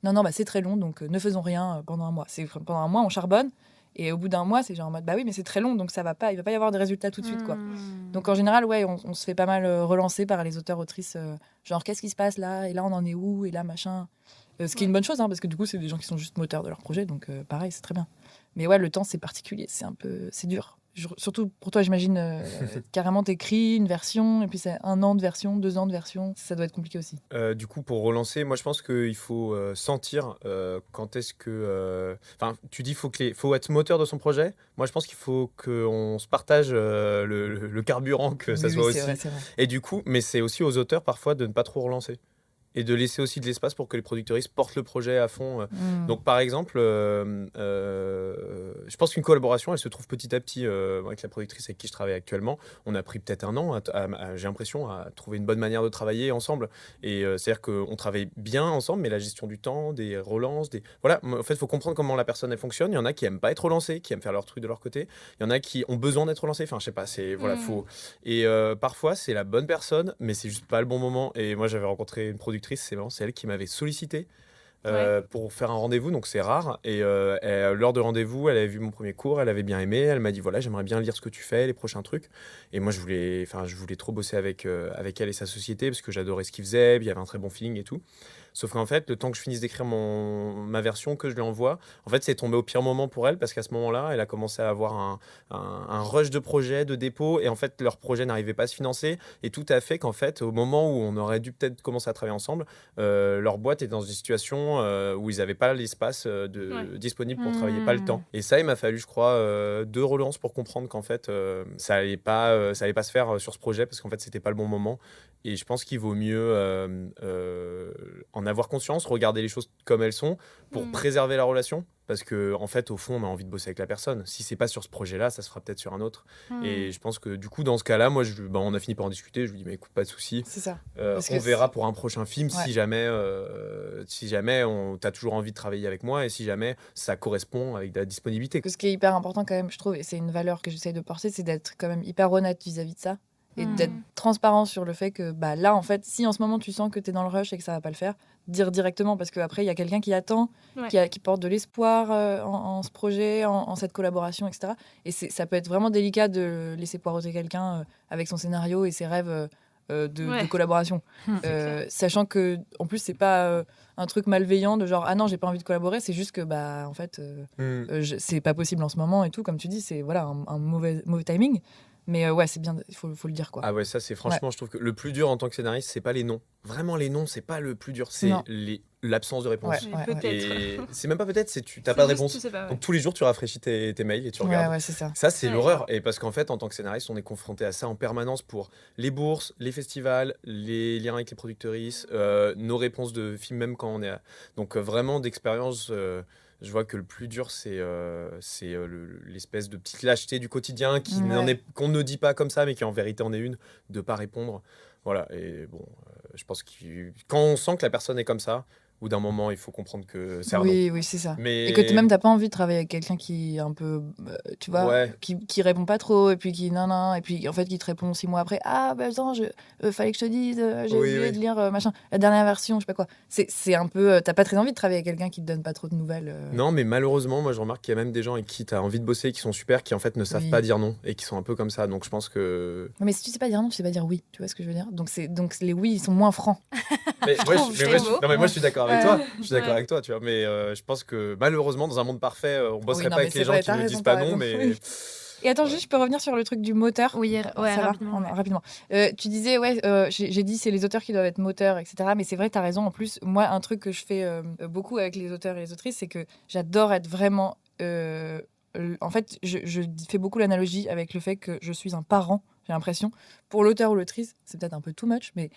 non, c'est très long, donc ne faisons rien pendant un mois. Pendant un mois, on charbonne, et au bout d'un mois, c'est genre en mode, bah oui, mais c'est très long, donc il va pas y avoir de résultats tout de suite, quoi. Donc en général, ouais, on se fait pas mal relancer par les auteurs-autrices, genre, qu'est-ce qui se passe là? Et là, on en est où? Et là, machin. Ce qui est une bonne chose, hein, parce que du coup, c'est des gens qui sont juste moteurs de leur projet, donc pareil, c'est très bien. Mais ouais, le temps, c'est particulier, c'est dur. Surtout pour toi, j'imagine, carrément, t'écris une version, et puis c'est 1 an de version, 2 ans de version, ça doit être compliqué aussi. Du coup, pour relancer, moi je pense qu'il faut sentir quand est-ce que... Enfin, tu dis faut être moteur de son projet. Moi je pense qu'il faut qu'on se partage le carburant, que ça soit aussi. C'est vrai. Et du coup, mais c'est aussi aux auteurs parfois de ne pas trop relancer. Et de laisser aussi de l'espace pour que les producteuristes portent le projet à fond. Donc, par exemple, je pense qu'une collaboration, elle se trouve petit à petit avec la productrice avec qui je travaille actuellement. On a pris peut-être 1 an, j'ai l'impression, à trouver une bonne manière de travailler ensemble. Et c'est-à-dire qu'on travaille bien ensemble, mais la gestion du temps, des relances, voilà. En fait, il faut comprendre comment la personne elle fonctionne. Il y en a qui aiment pas être relancés, qui aiment faire leur truc de leur côté. Il y en a qui ont besoin d'être relancés. Enfin, je sais pas, faut. Et parfois, c'est la bonne personne, mais c'est juste pas le bon moment. Et moi, j'avais rencontré une productrice, c'est elle qui m'avait sollicité pour faire un rendez-vous, donc c'est rare. Et lors de rendez-vous, elle avait vu mon premier cours, elle avait bien aimé, elle m'a dit voilà, j'aimerais bien lire ce que tu fais, les prochains trucs. Et moi, je voulais trop bosser avec elle et sa société parce que j'adorais ce qu'ils faisaient, il y avait un très bon feeling et tout. Sauf qu'en fait, le temps que je finisse d'écrire ma version, que je lui envoie, en fait, c'est tombé au pire moment pour elle parce qu'à ce moment-là, elle a commencé à avoir un rush de projets, de dépôts, et en fait, leur projet n'arrivait pas à se financer. Et tout a fait qu'en fait, au moment où on aurait dû peut-être commencer à travailler ensemble, leur boîte était dans une situation où ils n'avaient pas l'espace disponible pour travailler, pas le temps. Et ça, il m'a fallu, je crois, 2 relances pour comprendre qu'en fait, ça allait pas se faire sur ce projet parce qu'en fait, c'était pas le bon moment. Et je pense qu'il vaut mieux en avoir conscience, regarder les choses comme elles sont pour préserver la relation. Parce qu'en fait, au fond, on a envie de bosser avec la personne. Si c'est pas sur ce projet-là, ça se fera peut-être sur un autre. Et je pense que du coup, dans ce cas-là, moi, on a fini par en discuter. Je lui dis, mais écoute, pas de souci. C'est ça. On verra pour un prochain film si jamais t'as toujours envie de travailler avec moi et si jamais ça correspond avec la disponibilité. Ce qui est hyper important quand même, je trouve, et c'est une valeur que j'essaye de porter, c'est d'être quand même hyper honnête vis-à-vis de ça. Et d'être transparent sur le fait que là, en fait, si en ce moment tu sens que tu es dans le rush et que ça va pas le faire, dire directement parce qu'après, il y a quelqu'un qui attend, qui porte de l'espoir en ce projet, en cette collaboration, etc. Et ça peut être vraiment délicat de laisser poireauter quelqu'un avec son scénario et ses rêves de collaboration. Sachant que, en plus, c'est pas un truc malveillant de genre, ah non, j'ai pas envie de collaborer, c'est juste que, en fait, c'est pas possible en ce moment et tout. Comme tu dis, c'est voilà, un mauvais timing. Mais ouais, c'est bien, il faut le dire, quoi. Ah ouais, ça c'est franchement, je trouve que le plus dur en tant que scénariste, c'est pas les noms. Vraiment, les noms, c'est pas le plus dur, c'est l'absence de réponse. Peut-être. Et c'est même pas peut-être, c'est tu t'as pas de réponse. Donc tous les jours, tu rafraîchis tes mails et tu regardes. Ouais, c'est ça. Ça, c'est l'horreur. Et parce qu'en fait, en tant que scénariste, on est confronté à ça en permanence pour les bourses, les festivals, les liens avec les productrices, nos réponses de films, même quand on est. Donc vraiment d'expérience. Je vois que le plus dur, c'est l'espèce de petite lâcheté du quotidien qu'on ne dit pas comme ça, mais qui en vérité en est une, de pas répondre. Voilà, et bon, je pense que quand on sent que la personne est comme ça, au bout d'un moment, il faut comprendre que c'est un non. Oui, c'est ça. Et que même t'as pas envie de travailler avec quelqu'un qui est un peu, tu vois, qui répond pas trop, et puis qui et puis en fait qui te répond 6 mois après, ah attends, fallait que je te dise, j'ai oublié de lire machin, la dernière version, je sais pas quoi. C'est un peu, t'as pas très envie de travailler avec quelqu'un qui te donne pas trop de nouvelles. Non, mais malheureusement, moi je remarque qu'il y a même des gens avec qui t'as envie de bosser, qui sont super, qui en fait ne savent pas dire non, et qui sont un peu comme ça. Donc je pense que. Mais si tu sais pas dire non, tu sais pas dire oui, tu vois ce que je veux dire. Donc les oui, ils sont moins francs. Moi je suis d'accord avec toi. Je suis d'accord avec toi, tu vois. Mais je pense que malheureusement, dans un monde parfait, on bosserait pas avec les gens qui ne disent pas non. Mais... Et attends, juste, je peux revenir sur le truc du moteur. Oui, rapidement. Tu disais, j'ai dit c'est les auteurs qui doivent être moteurs, etc. Mais c'est vrai, tu as raison. En plus, moi, un truc que je fais beaucoup avec les auteurs et les autrices, c'est que j'adore être vraiment. En fait, je fais beaucoup l'analogie avec le fait que je suis un parent. J'ai l'impression, pour l'auteur ou l'autrice, c'est peut-être un peu too much, mais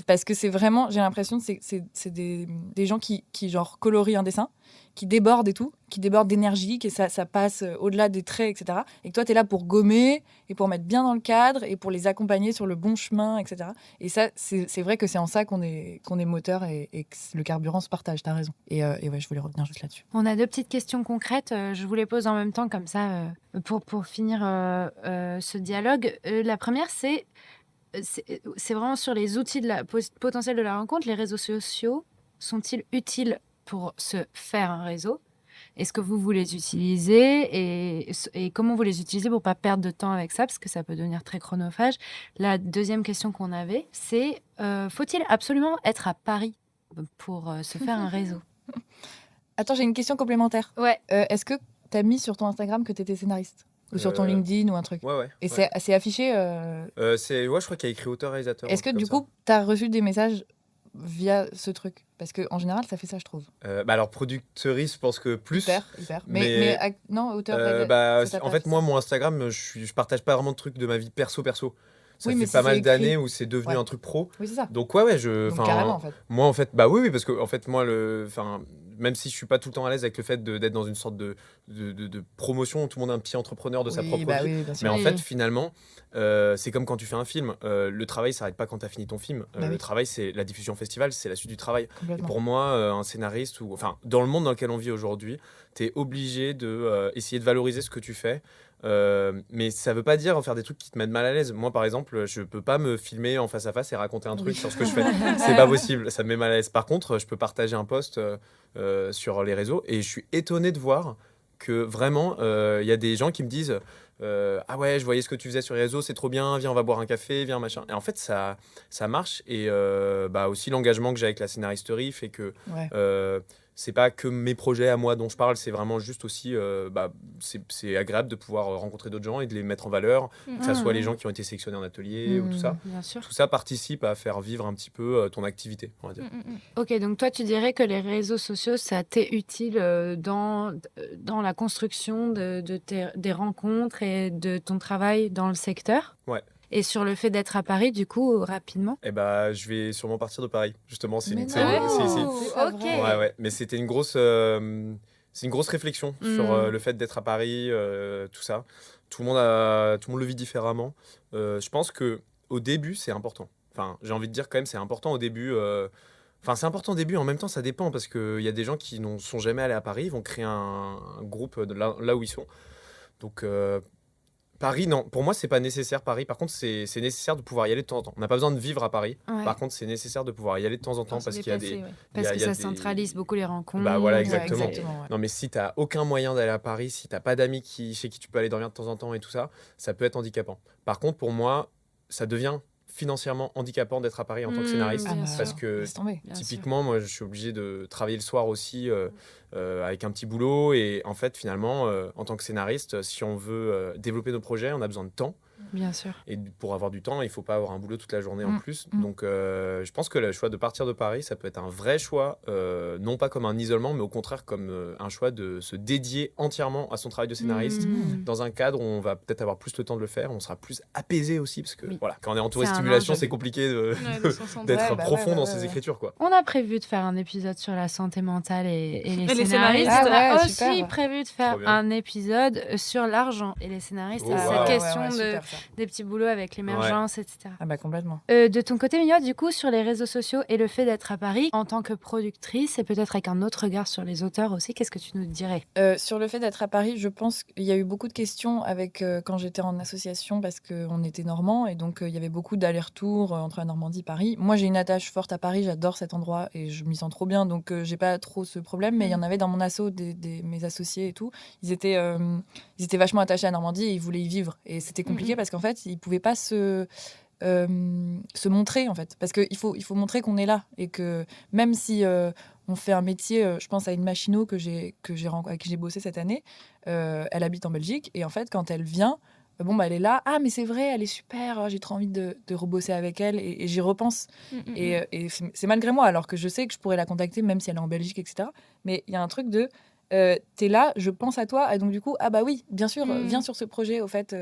parce que c'est vraiment, j'ai l'impression que c'est des gens qui genre colorient un dessin, qui débordent et tout, qui débordent d'énergie, que ça passe au-delà des traits, etc. Et que toi, tu es là pour gommer et pour mettre bien dans le cadre et pour les accompagner sur le bon chemin, etc. Et ça, c'est vrai que c'est en ça qu'on est moteur et que le carburant se partage, tu as raison. Et ouais, je voulais revenir juste là-dessus. On a 2 petites questions concrètes, je vous les pose en même temps comme ça pour finir ce dialogue. La première, c'est vraiment sur les outils potentiels de la rencontre. Les réseaux sociaux sont-ils utiles pour se faire un réseau ? Est-ce que vous les utilisez et comment vous les utilisez pour ne pas perdre de temps avec ça, parce que ça peut devenir très chronophage. La deuxième question qu'on avait, c'est faut-il absolument être à Paris pour se faire un réseau ? Attends, j'ai une question complémentaire. Ouais. Est-ce que tu as mis sur ton Instagram que tu étais scénariste ? Ou sur ton LinkedIn ou un truc. Ouais. Et c'est affiché je crois qu'il y a écrit auteur-réalisateur. Est-ce que du coup, tu as reçu des messages via ce truc ? Parce qu'en général, ça fait ça, je trouve. Alors, productrice, je pense que plus. Hyper. Mais non, auteur. En fait, moi, mon Instagram, je partage pas vraiment de trucs de ma vie perso. Ça fait mais pas mal d'années où c'est devenu un truc pro. Oui, c'est ça. Donc, Donc, carrément, en fait. Moi, en fait, oui, parce que, en fait, moi, même si je suis pas tout le temps à l'aise avec le fait d'être dans une sorte de promotion, tout le monde est un petit entrepreneur de sa propre vie. Oui, bien sûr. Mais en fait, finalement, c'est comme quand tu fais un film. Le travail s'arrête pas quand tu as fini ton film. Le travail, c'est la diffusion festival, c'est la suite du travail. Et pour moi, un scénariste, dans le monde dans lequel on vit aujourd'hui, tu es obligé d'essayer de valoriser ce que tu fais. Mais ça veut pas dire faire des trucs qui te mettent mal à l'aise. Moi, par exemple, je peux pas me filmer en face à face et raconter un truc sur ce que je fais. C'est pas possible, ça me met mal à l'aise. Par contre, je peux partager un post sur les réseaux et je suis étonné de voir que vraiment, y a des gens qui me disent ah ouais, je voyais ce que tu faisais sur les réseaux, c'est trop bien, viens, on va boire un café, viens, machin. Et en fait, ça marche. Et aussi, l'engagement que j'ai avec la scénaristerie fait que c'est pas que mes projets à moi dont je parle, c'est vraiment juste aussi c'est agréable de pouvoir rencontrer d'autres gens et de les mettre en valeur, que ça soit les gens qui ont été sélectionnés en atelier ou tout ça. Bien sûr. Tout ça participe à faire vivre un petit peu ton activité, on va dire. Ok, donc toi tu dirais que les réseaux sociaux ça t'est utile dans la construction des rencontres et de ton travail dans le secteur ? Ouais. Et sur le fait d'être à Paris, du coup, rapidement ? Je vais sûrement partir de Paris, justement. Ok. Ouais. Mais c'était une grosse réflexion sur le fait d'être à Paris, tout ça. Tout le monde le vit différemment. Je pense que au début, c'est important. Enfin, j'ai envie de dire quand même, c'est important au début. C'est important au début. En même temps, ça dépend parce qu'il y a des gens qui ne sont jamais allés à Paris, ils vont créer un groupe là où ils sont. Donc Paris, non. Pour moi, c'est pas nécessaire, Paris. Par contre, c'est nécessaire de pouvoir y aller de temps en temps. On n'a pas besoin de vivre à Paris. Ouais. Par contre, c'est nécessaire de pouvoir y aller de temps en temps parce qu'il y a des... Parce que il y a ça des- centralise beaucoup les rencontres. Bah voilà, Ouais, exactement. ouais. Non, mais si t'as aucun moyen d'aller à Paris, si t'as pas d'amis chez qui tu peux aller dormir de temps en temps et tout ça, ça peut être handicapant. Par contre, pour moi, ça devient financièrement handicapant d'être à Paris en tant que scénariste. Bien Parce sûr. que laisse tomber. Bien typiquement, moi, je suis obligé de travailler le soir aussi avec un petit boulot. Et en fait, finalement, en tant que scénariste, si on veut développer nos projets, on a besoin de temps. Bien sûr. Et pour avoir du temps, il faut pas avoir un boulot toute la journée en Mm, plus. mm. Donc, je pense que le choix de partir de Paris, ça peut être un vrai choix, non pas comme un isolement, mais au contraire comme un choix de se dédier entièrement à son travail de scénariste. Mmh. Dans un cadre où on va peut-être avoir plus le temps de le faire, on sera plus apaisé aussi, parce que Oui. voilà, quand on est entouré de C'est un stimulation, enjeu. c'est compliqué de s'en sentir. d'être Ouais, bah profond ouais, dans ouais, ses ouais. écritures, quoi. On a prévu de faire un épisode sur la santé mentale et les les scénaristes. scénaristes. On a Ah ouais, aussi super. prévu de faire Trop bien. un épisode sur l'argent et les scénaristes. Oh, et wow. cette Ouais, question super, ça. des petits boulots avec l'émergence, etc. Ah bah complètement. De ton côté, Mia, du coup, sur les réseaux sociaux et le fait d'être à Paris, en tant que productrice et peut-être avec un autre regard sur les auteurs aussi, qu'est-ce que tu nous dirais? Sur le fait d'être à Paris, je pense qu'il y a eu beaucoup de questions avec quand j'étais en association parce qu'on était normand et donc il y avait beaucoup d'allers-retours entre la Normandie et Paris. Moi, j'ai une attache forte à Paris, j'adore cet endroit et je m'y sens trop bien, donc j'ai pas trop ce problème. Mais il y en avait dans mon asso, mes associés et tout, ils étaient vachement attachés à la Normandie et ils voulaient y vivre. Et c'était compliqué parce qu'en fait, ils pouvaient pas se montrer en fait, parce qu'il faut montrer qu'on est là et que même si on fait un métier, je pense à une machino avec qui j'ai bossé cette année, elle habite en Belgique et en fait quand elle vient, elle est là, ah mais c'est vrai, elle est super, j'ai trop envie de rebosser avec elle et j'y repense et c'est malgré moi alors que je sais que je pourrais la contacter même si elle est en Belgique, etc. Mais il y a un truc de t'es là, je pense à toi, et donc du coup, ah bah oui, bien sûr, viens sur ce projet, au fait.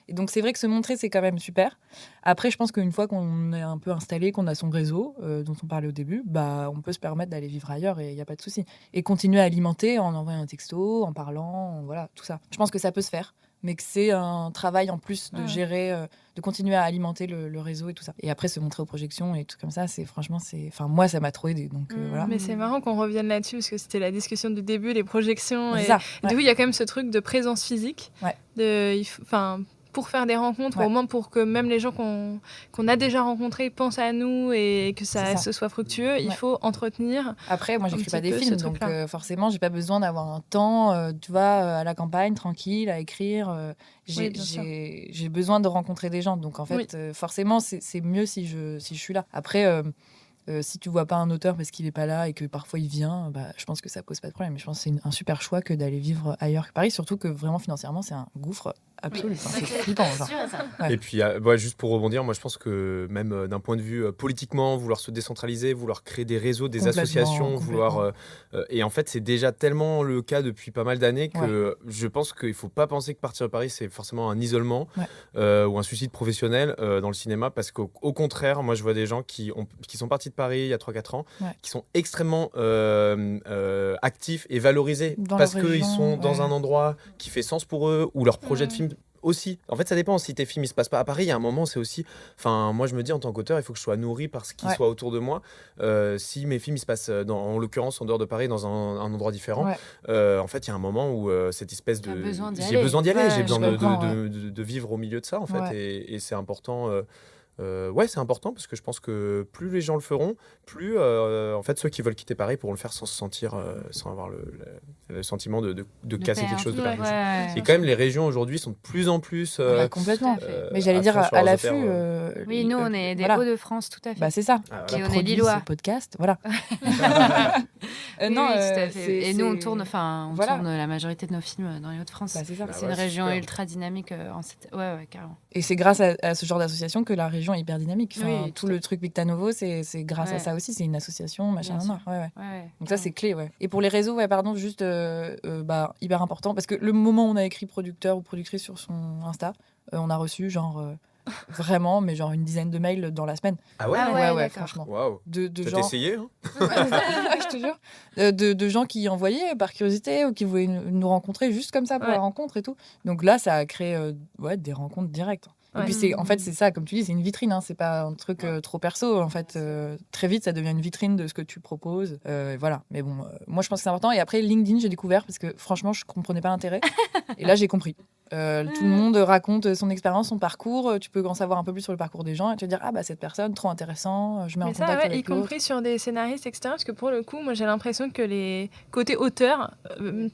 Et donc c'est vrai que se montrer, c'est quand même super. Après, je pense qu'une fois qu'on est un peu installé, qu'on a son réseau, dont on parlait au début, bah on peut se permettre d'aller vivre ailleurs et il n'y a pas de souci. Et continuer à alimenter en envoyant un texto, en parlant, voilà, tout ça. Je pense que ça peut se faire, mais que c'est un travail en plus de gérer, de continuer à alimenter le réseau et tout ça. Et après, se montrer aux projections et tout comme ça, enfin, moi, ça m'a trop aidé. Donc voilà. Mais c'est marrant qu'on revienne là-dessus parce que c'était la discussion du début, les projections. C'est Et ça, ouais. du coup, il y a quand même ce truc de présence physique. Ouais. Pour faire des rencontres, Ouais. au moins pour que même les gens qu'on a déjà rencontrés pensent à nous et que C'est ça ça. se soit fructueux, il faut entretenir. Après, moi, un j'écris petit pas des peu ce films, donc truc-là. forcément, j'ai pas besoin d'avoir un temps, tu vois, à la campagne, tranquille, à écrire. Oui, bien sûr. J'ai besoin de rencontrer des gens, donc en fait, forcément, c'est mieux si je suis là. Après, si tu vois pas un auteur parce qu'il est pas là et que parfois il vient, bah, je pense que ça pose pas de problème. Mais je pense que c'est un super choix que d'aller vivre ailleurs que Paris, surtout que vraiment financièrement, c'est un gouffre absolu. Enfin, c'est flippant, genre. Ouais. Et puis, juste pour rebondir, moi je pense que même d'un point de vue politiquement, vouloir se décentraliser, vouloir créer des réseaux, des Complètement, associations, complètement. vouloir. Et en fait, c'est déjà tellement le cas depuis pas mal d'années que je pense qu'il ne faut pas penser que partir de Paris, c'est forcément un isolement ou un suicide professionnel dans le cinéma, parce qu'au contraire, moi je vois des gens qui sont partis de Paris il y a 3-4 ans, qui sont extrêmement actifs et valorisés Dans parce leur qu'ils région, sont dans ouais. un endroit qui fait sens pour eux, ou leur projet de film aussi. En fait, ça dépend. Si tes films ne se passent pas à Paris, il y a un moment, c'est aussi. Enfin, moi, je me dis en tant qu'auteur, il faut que je sois nourri par ce qui soit autour de moi. Si mes films ils se passent, en l'occurrence, en dehors de Paris, dans un endroit différent, en fait, il y a un moment où cette espèce de. J'ai besoin d'y aller. J'ai besoin de vivre au milieu de ça, en fait. Et c'est important. C'est important parce que je pense que plus les gens le feront, plus en fait ceux qui veulent quitter Paris pourront le faire sans se sentir, sans avoir le sentiment de casser quelque chose de Paris. Et quand même, les régions aujourd'hui sont de plus en plus. Complètement. Mais j'allais dire à l'affût. Oui, nous on est des Hauts-de-France, tout à fait. Bah, c'est ça. Et on est lillois. Ce podcast, voilà. Non, tout à fait. Et nous on tourne la majorité de nos films dans les Hauts-de-France. Bah, c'est ça. C'est une région ultra dynamique. Ouais, carrément. Et c'est grâce à ce genre d'association que la région est hyper dynamique. Enfin, Oui, tout le truc Victa Novo, c'est grâce à ça aussi. C'est une association, machin. Donc ça, c'est clé. Et pour les réseaux, juste hyper important. Parce que le moment où on a écrit producteur ou productrice sur son Insta, on a reçu vraiment, mais une dizaine de mails dans la semaine. Ah ouais, ouais, franchement. Waouh. De T'as gens... essayé, hein? Je te jure. De gens qui envoyaient par curiosité ou qui voulaient nous rencontrer juste comme ça pour la rencontre et tout. Donc là, ça a créé des rencontres directes. Et puis c'est ça, comme tu dis, c'est une vitrine, hein, c'est pas un truc trop perso. En fait, très vite, ça devient une vitrine de ce que tu proposes. Voilà. Mais bon, moi je pense que c'est important. Et après, LinkedIn, j'ai découvert parce que franchement, je comprenais pas l'intérêt. Et là, j'ai compris. Tout le monde raconte son expérience, son parcours. Tu peux en savoir un peu plus sur le parcours des gens et te dire cette personne, trop intéressant, je mets en Mais ça, contact avec y l'autre. compris sur des scénaristes, etc. Parce que pour le coup, moi, j'ai l'impression que les côtés auteurs,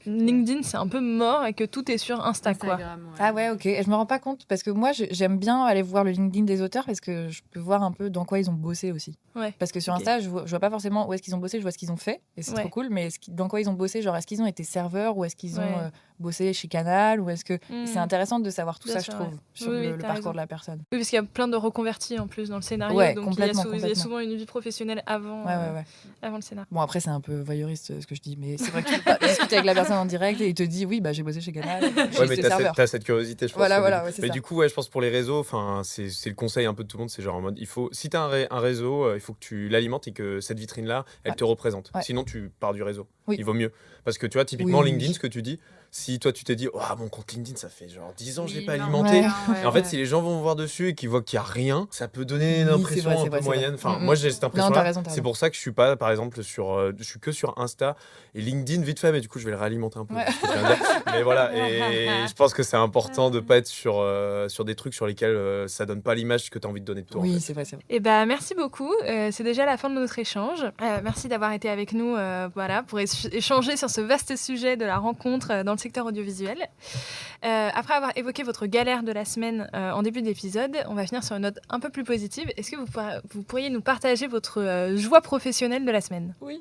LinkedIn, c'est un peu mort et que tout est sur Insta, quoi. Instagram, ouais. Ah ouais, ok. Et je me rends pas compte parce que moi, j'aime bien aller voir le LinkedIn des auteurs parce que je peux voir un peu dans quoi ils ont bossé aussi. Ouais. Parce que sur Ok. Insta, je vois pas forcément où est-ce qu'ils ont bossé, je vois ce qu'ils ont fait et c'est Ouais. trop cool. Mais dans quoi ils ont bossé, genre est-ce qu'ils ont été serveurs ou est-ce qu'ils Ouais. ont bossé chez Canal ou est-ce que c'est intéressant de savoir tout Bien ça, sûr, je trouve, ouais. sur Oui, le t'as parcours raison. de la personne. Oui, parce qu'il y a plein de reconvertis en plus dans le scénario. Ouais, donc complètement, il y a complètement. souvent une vie professionnelle avant, Ouais. avant le scénar. Bon, après, c'est un peu voyeuriste ce que je dis, mais c'est vrai que tu peux pas discuter avec la personne en direct et il te dit oui, j'ai bossé chez Canal, Ouais, mais j'étais t'as serveur. cette curiosité, je pense. Voilà, au début. ouais, c'est Mais ça. du coup, je pense pour les réseaux, c'est le conseil un peu de tout le monde, c'est genre en mode, si t'as un réseau, il faut que tu l'alimentes et que cette vitrine-là, elle te représente. Ouais. Sinon, tu pars du réseau. Oui. Il vaut mieux. Parce que tu vois, typiquement, Oui. LinkedIn, ce que tu dis, si toi tu t'es dit, mon compte LinkedIn, ça fait genre 10 ans que je l'ai pas non, alimenté. ouais. Et en fait, si les gens vont voir dessus et qu'ils voient qu'il y a rien, ça peut donner une Oui, impression c'est vrai, un c'est peu vrai. moyenne. Enfin, Mm, moi, j'ai cette Non, impression-là. t'as raison. C'est pour ça que je suis pas, par exemple, je suis que sur Insta et LinkedIn vite fait, mais du coup, je vais le réalimenter un peu. Ouais. ce que je viens de dire. Mais voilà, et je pense que c'est important de pas être sur des trucs sur lesquels ça donne pas l'image que tu as envie de donner de toi. en Oui, fait. c'est vrai. Et merci beaucoup. C'est déjà la fin de notre échange. Merci d'avoir été avec nous pour échanger sur ce vaste sujet de la rencontre dans le secteur audiovisuel. Après avoir évoqué votre galère de la semaine en début d'épisode, on va finir sur une note un peu plus positive. Est-ce que vous pourriez nous partager votre joie professionnelle de la semaine ? Oui.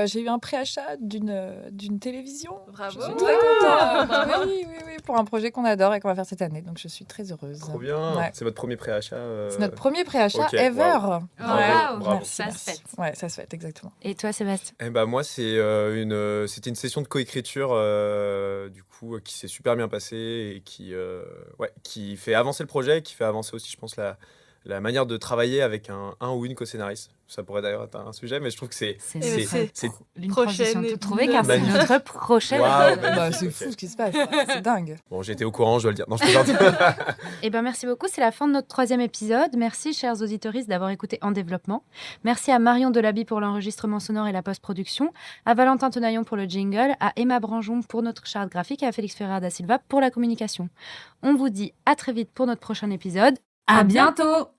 J'ai eu un préachat d'une télévision. Bravo. Je suis très contente. Bravo. Oui, pour un projet qu'on adore et qu'on va faire cette année. Donc, je suis très heureuse. Trop bien. Ouais. C'est votre premier préachat. C'est notre premier préachat ok, ever. waouh. Bravo. Merci, Ça merci. se fête. Ouais, ça se fait, exactement. Et toi, Sébastien? Moi, c'était une session de coécriture du coup qui s'est super bien passée et qui fait avancer le projet, qui fait avancer aussi, je pense, la manière de travailler avec un ou une co-scénariste. Ça pourrait d'ailleurs être un sujet, mais je trouve que c'est Une prochaine transition toute trouvée, épisode. car c'est Magnifique. notre prochaine. Waouh, magnifique. C'est Ok. fou ce qui se passe. C'est dingue. Bon, j'étais au courant, je dois le dire. Non, je plaisante. Merci beaucoup. C'est la fin de notre 3e épisode. Merci, chers auditeuristes, d'avoir écouté En Développement. Merci à Marion Delaby pour l'enregistrement sonore et la post-production, à Valentin Tenaillon pour le jingle, à Emma Branjon pour notre charte graphique et à Félix Ferreira da Silva pour la communication. On vous dit à très vite pour notre prochain épisode. À bientôt!